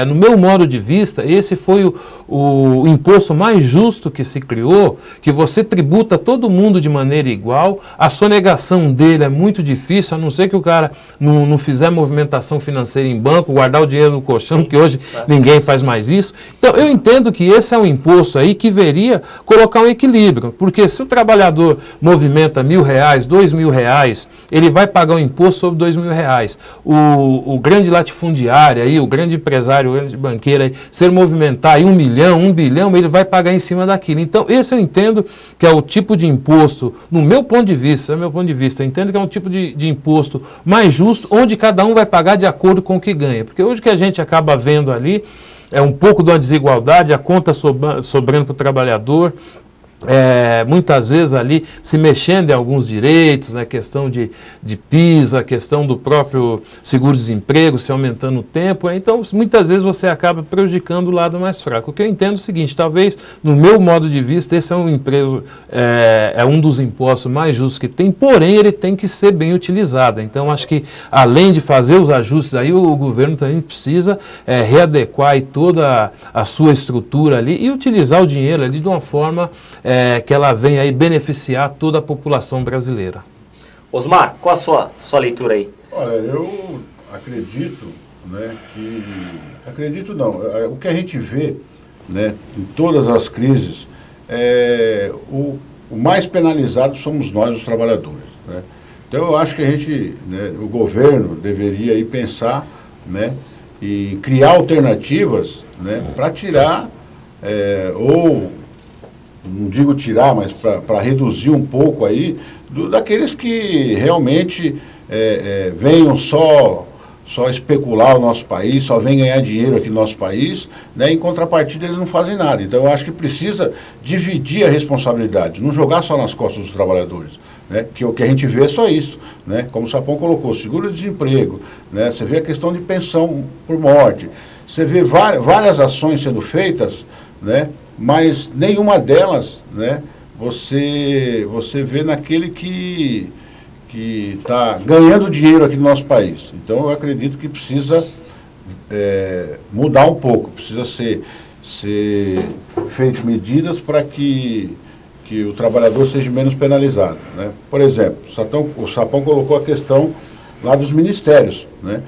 S2: No meu modo de vista, esse foi o imposto mais justo que se criou, que você tributa todo mundo de maneira igual, a sonegação dele é muito difícil, a não ser que o cara não fizer movimentação financeira em banco, guardar o dinheiro no colchão, que hoje ninguém faz mais isso. Então, eu entendo que esse é um imposto aí que veria colocar um equilíbrio, porque se o trabalhador movimenta R$1.000, R$2.000, ele vai pagar um imposto sobre R$2.000. O grande latifundiário aí, o grande empresário, o grande banqueiro aí, se ele movimentar aí 1 milhão, 1 bilhão, ele vai pagar em cima daquilo. Então, esse eu entendo que é o tipo de imposto, no meu ponto de vista, eu entendo que é um tipo de imposto mais justo, onde cada um vai pagar de acordo com o que ganha. Porque hoje o que a gente acaba vendo ali é um pouco de uma desigualdade, a conta sobrando para o trabalhador, muitas vezes ali se mexendo em alguns direitos, né, questão de PIS, a questão do próprio seguro-desemprego, se aumentando o tempo, então muitas vezes você acaba prejudicando o lado mais fraco. O que eu entendo é o seguinte, talvez, no meu modo de vista, esse é um dos impostos mais justos que tem, porém ele tem que ser bem utilizado. Então acho que além de fazer os ajustes aí, o governo também precisa readequar aí toda a sua estrutura ali e utilizar o dinheiro ali de uma forma que ela venha aí beneficiar toda a população brasileira.
S1: Osmar, qual a sua leitura aí?
S3: Olha, eu acredito, né, que... Acredito não, o que a gente vê, né, em todas as crises, o mais penalizado somos nós, os trabalhadores, né? Então eu acho que a gente, né, o governo deveria aí pensar, né, e criar alternativas, né, para tirar, ou... não digo tirar, mas para reduzir um pouco aí, daqueles que realmente venham só especular o nosso país, só vêm ganhar dinheiro aqui no nosso país, né, em contrapartida eles não fazem nada. Então eu acho que precisa dividir a responsabilidade, não jogar só nas costas dos trabalhadores, né, que o que a gente vê é só isso, né, como o Sapão colocou, seguro-desemprego, né, você vê a questão de pensão por morte, você vê várias ações sendo feitas, né, mas nenhuma delas, né, você vê naquele que está ganhando dinheiro aqui no nosso país. Então eu acredito que precisa mudar um pouco, precisa ser feitas medidas para que o trabalhador seja menos penalizado, né? Por exemplo, o Sapão colocou a questão lá dos ministérios, né?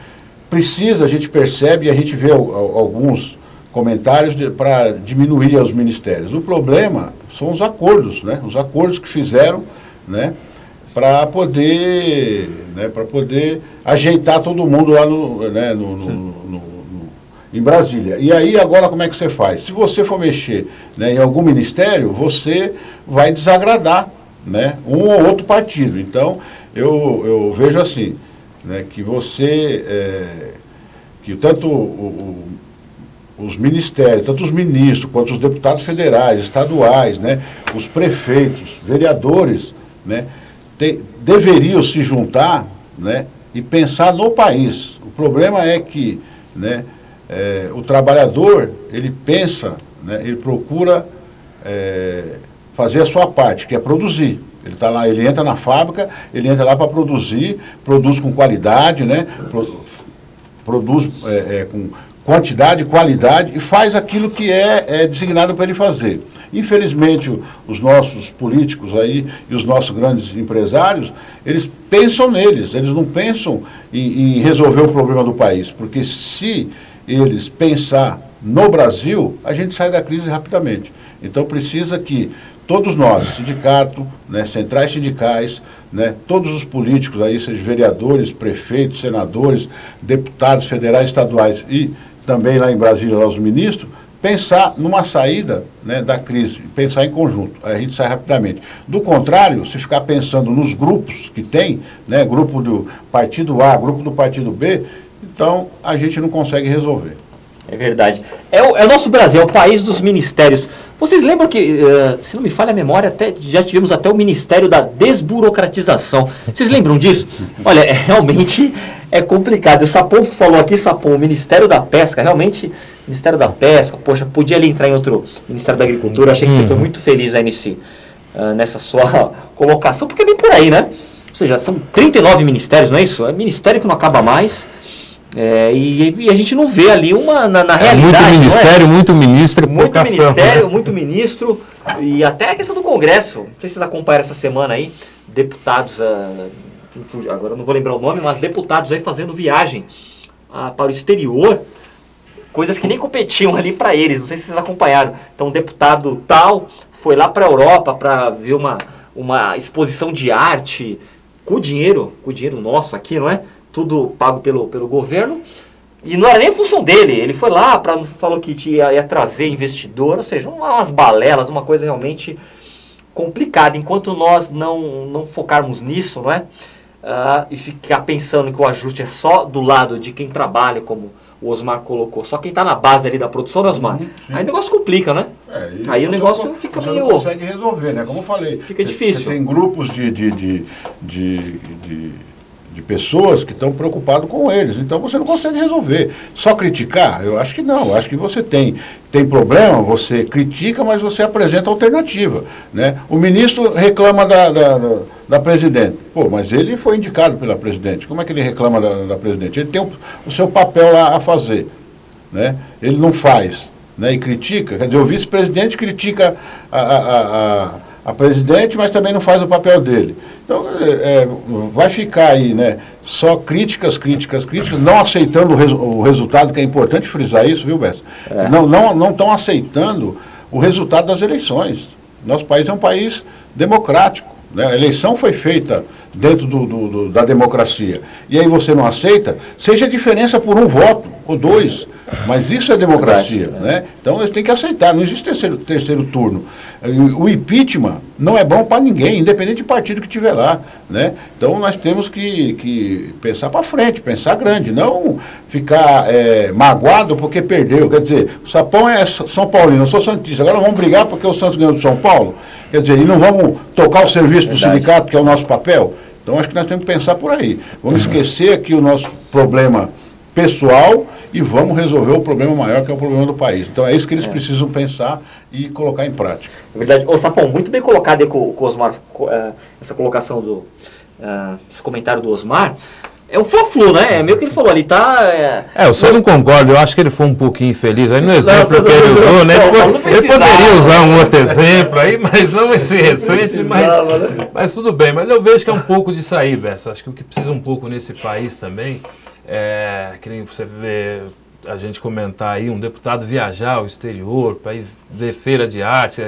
S3: A gente percebe e a gente vê alguns comentários para diminuir os ministérios. O problema são os acordos, né? Os acordos que fizeram, né, para poder ajeitar todo mundo lá em Brasília. E aí agora como é que você faz? Se você for mexer, né, em algum ministério, você vai desagradar, né, um ou outro partido. Então, eu vejo assim, né, que que tanto os ministérios, tanto os ministros, quanto os deputados federais, estaduais, né, os prefeitos, vereadores, né, deveriam se juntar, né, e pensar no país. O problema é que, né, o trabalhador, ele pensa, né, ele procura fazer a sua parte, que é produzir. Ele tá lá, ele entra na fábrica, ele entra lá para produzir, produz com qualidade, né, produz com quantidade, qualidade, e faz aquilo que é designado para ele fazer. Infelizmente, os nossos políticos aí e os nossos grandes empresários, eles pensam neles, eles não pensam em resolver o problema do país, porque se eles pensar no Brasil, a gente sai da crise rapidamente. Então precisa que todos nós, sindicato, né, centrais sindicais, né, todos os políticos aí, sejam vereadores, prefeitos, senadores, deputados federais, estaduais e também lá em Brasília, lá os ministros, pensar numa saída, né, da crise, pensar em conjunto, aí a gente sai rapidamente. Do contrário, se ficar pensando nos grupos que tem, né, grupo do partido A, grupo do partido B, então a gente não consegue resolver.
S1: É verdade. É o nosso Brasil, é o país dos ministérios. Vocês lembram que, se não me falha a memória, já tivemos até o Ministério da Desburocratização. Vocês lembram disso? Olha, realmente é complicado. O Sapon falou aqui, Sapon, o Ministério da Pesca, realmente, Ministério da Pesca, poxa, podia ele entrar em outro Ministério da Agricultura. Achei que você foi muito feliz aí nessa sua colocação, porque é bem por aí, né? Ou seja, são 39 ministérios, não é isso? É ministério que não acaba mais. E a gente não vê ali na realidade.
S2: Muito ministério, muito ministro,
S1: pouca ação. Muito ministério, muito ministro, e até a questão do Congresso. Não sei se vocês acompanharam essa semana aí, deputados, agora eu não vou lembrar o nome, mas deputados aí fazendo viagem para o exterior, coisas que nem competiam ali para eles. Não sei se vocês acompanharam. Então, um deputado tal foi lá para a Europa para ver uma exposição de arte com dinheiro nosso aqui, não é? Tudo pago pelo governo, e não era nem a função dele. Ele foi lá, falou que ia trazer investidor, ou seja, umas balelas, uma coisa realmente complicada. Enquanto nós não focarmos nisso, não é? E ficar pensando que o ajuste é só do lado de quem trabalha, como o Osmar colocou, só quem está na base ali da produção, né, Osmar? Aí o negócio complica, né? Aí o negócio fica meio...
S3: Você não consegue resolver, né? Como eu falei.
S1: Fica difícil.
S3: Você tem grupos de pessoas que estão preocupados com eles. Então você não consegue resolver. Só criticar? Eu acho que não. Eu acho que você tem problema, você critica, mas você apresenta alternativa, né? O ministro reclama da presidente. Pô, mas ele foi indicado pela presidente. Como é que ele reclama da presidente? Ele tem o seu papel lá a fazer, né? Ele não faz, né? E critica. Quer dizer, o vice-presidente critica a presidente, mas também não faz o papel dele. Então, vai ficar aí, né, só críticas, não aceitando o resultado, que é importante frisar isso, viu, Bessa? Não estão aceitando o resultado das eleições. Nosso país é um país democrático, né? A eleição foi feita dentro da democracia. E aí você não aceita, seja a diferença por um voto ou dois, mas isso é democracia, né? Então eles têm que aceitar, não existe terceiro turno. O impeachment não é bom para ninguém, independente do partido que estiver lá, né? Então nós temos que pensar para frente, pensar grande, não ficar magoado porque perdeu. Quer dizer, o Sapão é São Paulino, eu sou santista, agora vamos brigar porque o Santos ganhou do São Paulo? Quer dizer, e não vamos tocar o serviço do sindicato, que é o nosso papel? Então acho que nós temos que pensar por aí. Vamos esquecer aqui o nosso problema pessoal e vamos resolver o problema maior, que é o problema do país. Então é isso que eles precisam pensar e colocar em prática.
S1: É verdade. Ô Sapão, muito bem colocado aí com o Osmar, essa colocação esse comentário do Osmar. É um fla-flu, né? É meio que ele falou ali, tá...
S2: eu só não concordo, eu acho que ele foi um pouquinho infeliz. Aí no exemplo que ele usou, né? Ele poderia usar um outro exemplo aí, mas não esse recente, mas tudo bem. Mas eu vejo que é um pouco disso aí, Bessa. Acho que o que precisa um pouco nesse país também, que nem você vê, a gente comentar aí, um deputado viajar ao exterior para ir ver feira de arte,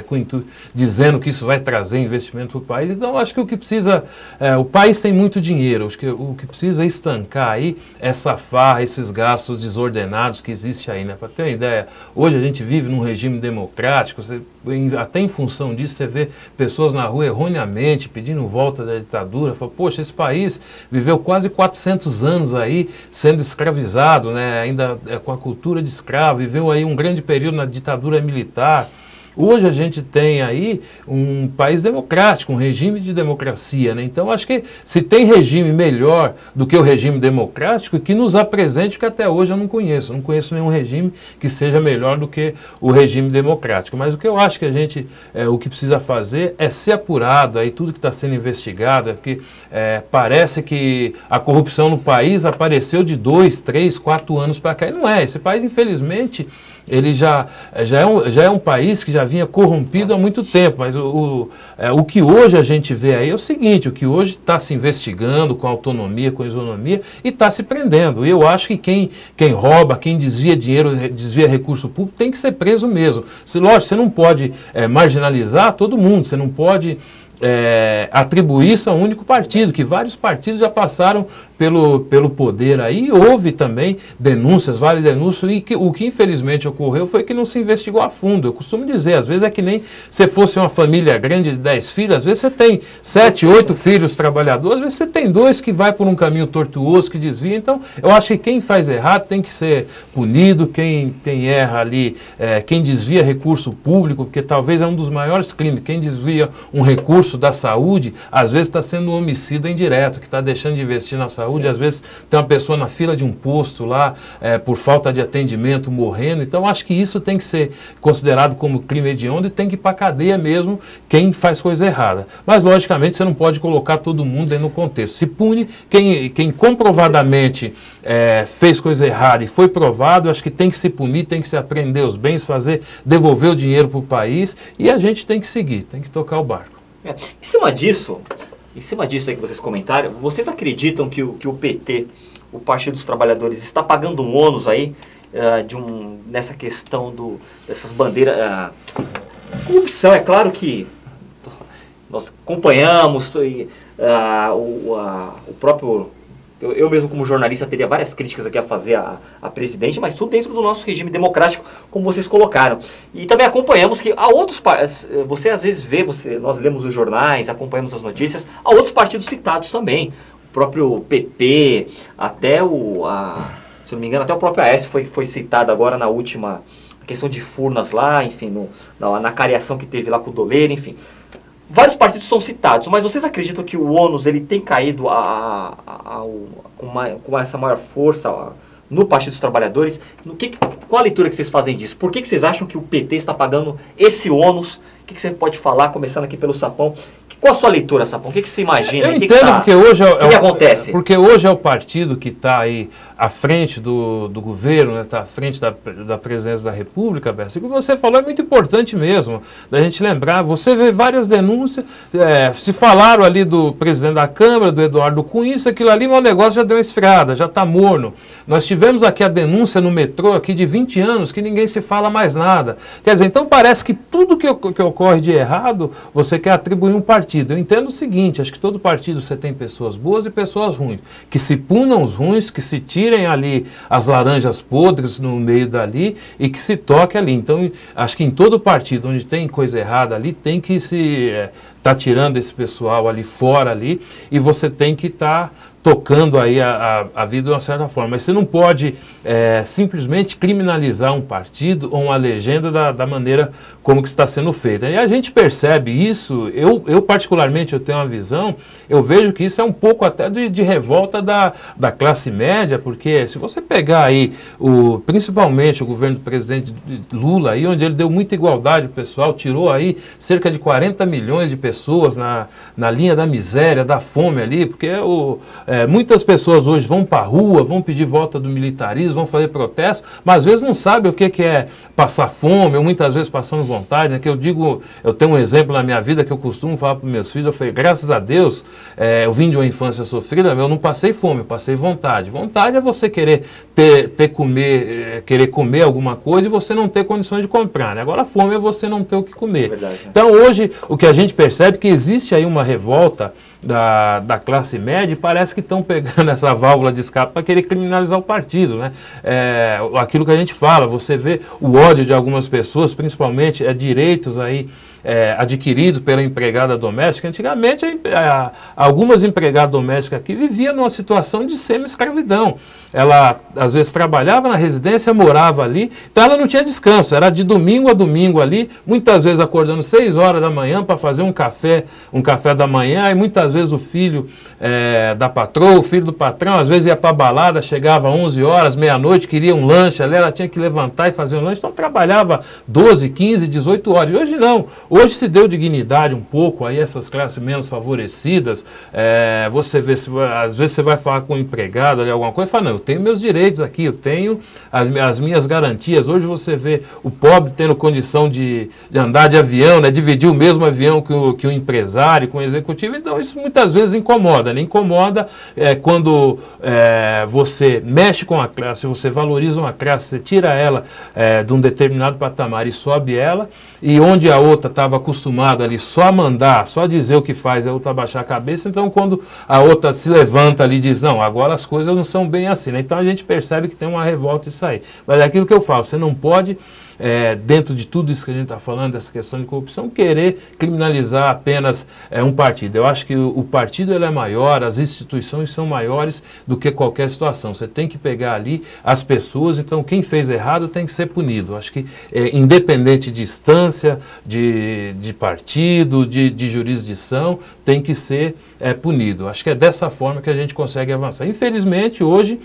S2: dizendo que isso vai trazer investimento para o país. Então, acho que o que precisa, o país tem muito dinheiro, acho que o que precisa estancar aí é essa farra, esses gastos desordenados que existem aí, né? Para ter uma ideia, hoje a gente vive num regime democrático, até em função disso você vê pessoas na rua erroneamente pedindo volta da ditadura, fala, poxa, esse país viveu quase 400 anos aí sendo escravizado, né? Ainda com a cultura de escravo, viveu aí um grande período na ditadura militar. Hoje a gente tem aí um país democrático, um regime de democracia, né? Então acho que se tem regime melhor do que o regime democrático, que nos apresente, que até hoje eu não conheço nenhum regime que seja melhor do que o regime democrático. Mas o que eu acho que a gente, o que precisa fazer é ser apurado aí tudo que está sendo investigado, porque parece que a corrupção no país apareceu de 2, 3, 4 anos para cá, e não é. Esse país, infelizmente, ele já é um país que já vinha corrompido há muito tempo, mas o que hoje a gente vê aí é o seguinte, o que hoje está se investigando com autonomia, com isonomia, e está se prendendo. E eu acho que quem rouba, quem desvia dinheiro, desvia recurso público, tem que ser preso mesmo. Lógico, você não pode marginalizar todo mundo, você não pode atribuir isso a um único partido, que vários partidos já passaram pelo poder aí. Houve também denúncias, várias denúncias, e o que infelizmente ocorreu foi que não se investigou a fundo. Eu costumo dizer, às vezes é que nem se fosse uma família grande de 10 filhos, às vezes você tem 7, 8 filhos trabalhadores, às vezes você tem 2 que vai por um caminho tortuoso, que desvia. Então, eu acho que quem faz errado tem que ser punido, quem erra ali, quem desvia recurso público, porque talvez é um dos maiores crimes, quem desvia um recurso da saúde, às vezes está sendo um homicida indireto, que está deixando de investir na saúde. Sim. Às vezes tem uma pessoa na fila de um posto lá, por falta de atendimento, morrendo. Então, acho que isso tem que ser considerado como crime hediondo e tem que ir para a cadeia mesmo quem faz coisa errada. Mas, logicamente, você não pode colocar todo mundo dentro do contexto. Se pune quem comprovadamente fez coisa errada e foi provado, acho que tem que se punir, tem que se apreender os bens, devolver o dinheiro para o país, e a gente tem que seguir, tem que tocar o barco.
S1: Em cima disso aí que vocês comentaram, vocês acreditam que o PT, o Partido dos Trabalhadores, está pagando um ônus aí nessa questão dessas bandeiras? Corrupção, é claro que nós acompanhamos o próprio... Eu mesmo, como jornalista, teria várias críticas aqui a fazer a presidente, mas tudo dentro do nosso regime democrático, como vocês colocaram. E também acompanhamos que há outros... Você às vezes vê, nós lemos os jornais, acompanhamos as notícias, há outros partidos citados também. O próprio PP, até se não me engano, até o próprio AS foi citado agora na última questão de Furnas lá, enfim, na cariação que teve lá com o Doleiro, enfim. Vários partidos são citados, mas vocês acreditam que o ônus ele tem caído com essa maior força no Partido dos Trabalhadores? Qual a leitura que vocês fazem disso? Por que vocês acham que o PT está pagando esse ônus? O que você pode falar, começando aqui pelo Sapão? Qual a sua leitura, Sapão? O que você imagina?
S2: Eu entendo, porque hoje
S1: o que acontece?
S2: Porque hoje é o partido que está aí à frente do governo, está à frente da presidência da República, Bessa. O que você falou é muito importante mesmo, da gente lembrar. Você vê várias denúncias, se falaram ali do presidente da Câmara, do Eduardo Cunha, aquilo ali, mas o negócio já deu uma esfriada, já está morno. Nós tivemos aqui a denúncia no metrô aqui de 20 anos, que ninguém se fala mais nada. Quer dizer, então parece que tudo que ocorre de errado, você quer atribuir um partido. Eu entendo o seguinte, acho que todo partido você tem pessoas boas e pessoas ruins, que se punam os ruins, que se tirem ali as laranjas podres no meio dali e que se toque ali. Então, acho que em todo partido onde tem coisa errada ali, tem que se tá tirando esse pessoal ali fora ali, e você tem que estar tocando aí a vida de uma certa forma. Mas você não pode simplesmente criminalizar um partido ou uma legenda da maneira como que está sendo feita. E a gente percebe isso, eu particularmente eu tenho uma visão, eu vejo que isso é um pouco até de revolta da classe média, porque se você pegar aí, principalmente o governo do presidente Lula, aí, onde ele deu muita igualdade ao pessoal, tirou aí cerca de 40 milhões de pessoas na linha da miséria, da fome ali, porque Muitas pessoas hoje vão para a rua, vão pedir volta do militarismo, vão fazer protesto, mas às vezes não sabem o que é passar fome, ou muitas vezes passando vontade, né? Que eu digo, eu tenho um exemplo na minha vida que eu costumo falar para meus filhos, eu falei, graças a Deus, eu vim de uma infância sofrida, eu não passei fome, eu passei vontade. Vontade é você querer querer comer alguma coisa e você não ter condições de comprar, né? Agora a fome é você não ter o que comer.
S1: Verdade, né?
S2: Então hoje o que a gente percebe é que existe aí uma revolta da classe média e parece que estão pegando essa válvula de escape para querer criminalizar o partido, né? Aquilo que a gente fala, você vê o ódio de algumas pessoas, principalmente direitos aí adquiridos pela empregada doméstica. Antigamente, algumas empregadas domésticas aqui viviam numa situação de semi-escravidão. Ela, às vezes, trabalhava na residência, morava ali, então ela não tinha descanso, era de domingo a domingo ali, muitas vezes acordando 6 horas da manhã para fazer um café da manhã, e muitas vezes o filho da patroa, o filho do patrão, às vezes ia para a balada, chegava 11 horas, meia-noite, queria um lanche ali, ela tinha que levantar e fazer um lanche, então trabalhava 12, 15, 18 horas. E hoje não. Hoje se deu dignidade um pouco a essas classes menos favorecidas. Você vê, às vezes você vai falar com um empregado ali, alguma coisa, e fala, não, eu tenho meus direitos aqui, eu tenho as minhas garantias. Hoje você vê o pobre tendo condição de andar de avião, né, dividir o mesmo avião que o empresário, com o executivo. Então isso muitas vezes incomoda, né? Incomoda quando você mexe com a classe, você valoriza uma classe, você tira ela de um determinado patamar e sobe ela, e onde a outra estava acostumada ali só a mandar, só a dizer o que faz, a outra baixar a cabeça, então quando a outra se levanta ali e diz, não, agora as coisas não são bem assim, né? Então a gente percebe que tem uma revolta isso aí. Mas é aquilo que eu falo, você não pode, dentro de tudo isso que a gente está falando, dessa questão de corrupção, querer criminalizar apenas um partido. Eu acho que o partido ele é maior, as instituições são maiores do que qualquer situação. Você tem que pegar ali as pessoas, então quem fez errado tem que ser punido. Eu acho que independente de instância, de partido, de jurisdição, tem que ser punido. Acho que é dessa forma que a gente consegue avançar. Infelizmente, hoje,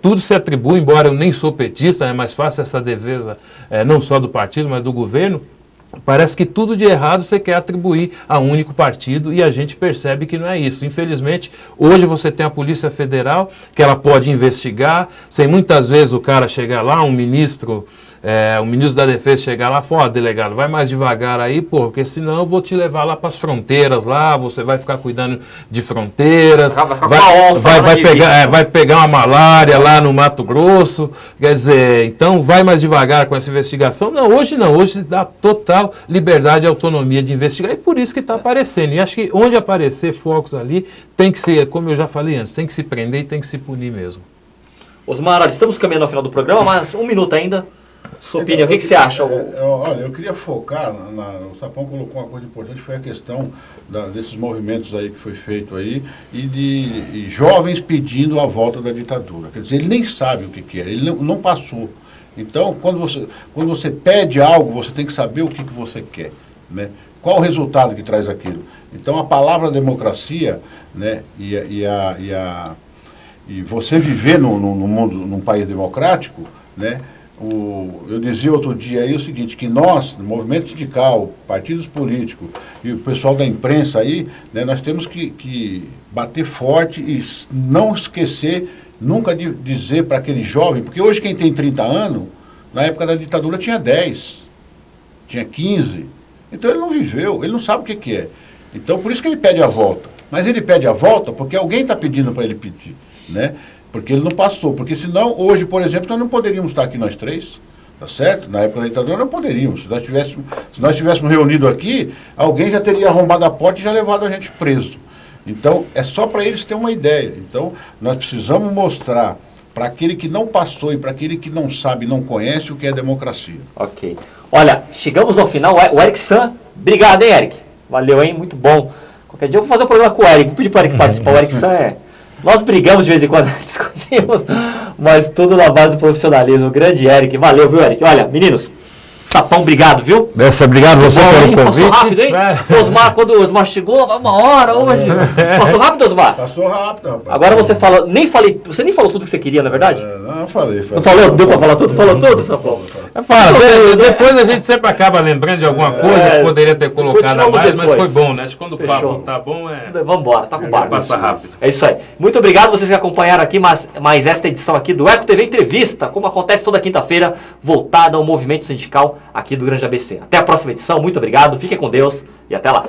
S2: tudo se atribui, embora eu nem sou petista, é mais fácil essa defesa, não só do partido, mas do governo. Parece que tudo de errado você quer atribuir a um único partido e a gente percebe que não é isso. Infelizmente, hoje você tem a Polícia Federal, que ela pode investigar, sem muitas vezes o cara chegar lá, o ministro da Defesa chegar lá e falar, delegado, vai mais devagar aí, porque senão eu vou te levar lá para as fronteiras lá, você vai ficar cuidando de fronteiras, vai pegar uma malária lá no Mato Grosso, quer dizer, então vai mais devagar com essa investigação. Não, hoje se dá total liberdade e autonomia de investigar, e por isso que está aparecendo. E acho que onde aparecer focos ali, tem que ser, como eu já falei antes, tem que se prender e tem que se punir mesmo.
S1: Osmar, olha, estamos caminhando ao final do programa, mas 1 minuto ainda. Sua opinião, o que você acha?
S3: Olha, eu queria focar, o Sapão colocou uma coisa importante, foi a questão desses movimentos aí que foi feito aí, e de jovens pedindo a volta da ditadura. Quer dizer, ele nem sabe o que é, ele não passou. Então, quando você pede algo, você tem que saber o que você quer, né? Qual o resultado que traz aquilo. Então, a palavra democracia, né, e você viver num mundo, num país democrático, né? Eu dizia outro dia aí o seguinte, que nós, movimento sindical, partidos políticos e o pessoal da imprensa aí, né, nós temos que bater forte e não esquecer nunca de dizer para aquele jovem, porque hoje quem tem 30 anos, na época da ditadura tinha 10, tinha 15, então ele não viveu, ele não sabe o que é. Então por isso que ele pede a volta, mas ele pede a volta porque alguém está pedindo para ele pedir, né? Porque ele não passou, porque senão, hoje, por exemplo, nós não poderíamos estar aqui nós três, tá certo? Na época da ditadura não poderíamos. Se nós tivéssemos reunido aqui, alguém já teria arrombado a porta e já levado a gente preso. Então, é só para eles terem uma ideia. Então, nós precisamos mostrar para aquele que não passou e para aquele que não sabe, não conhece o que é democracia.
S1: Ok. Olha, chegamos ao final. O Eric San, obrigado, hein, Eric? Valeu, hein? Muito bom. Qualquer dia eu vou fazer um programa com o Eric. Vou pedir para o Eric participar. O Eric San Nós brigamos de vez em quando, discutimos, mas tudo na base do profissionalismo. Grande Eric, valeu, viu, Eric? Olha, meninos, Sapão, obrigado, viu?
S2: Obrigado você pelo convite.
S1: Passou rápido, hein? Osmar, quando o Osmar chegou, vai 1 hora hoje. Passou rápido, Osmar?
S3: Passou rápido, rapaz.
S1: Agora você fala, você nem falou tudo que você queria, na verdade?
S3: Não, falei.
S1: Não falou? Deu pra falar tudo? Falou tudo, Sapão?
S2: Depois a gente sempre acaba lembrando de alguma coisa que poderia ter colocado a mais, mas foi bom, né? Acho que quando o papo tá bom
S1: Vambora, tá com o barco.
S2: Passa rápido.
S1: É isso aí. Muito obrigado vocês que acompanharam aqui mais esta edição aqui do Eco TV Entrevista, como acontece toda quinta-feira, voltada ao movimento sindical aqui do Grande ABC. Até a próxima edição, muito obrigado, fiquem com Deus e até lá.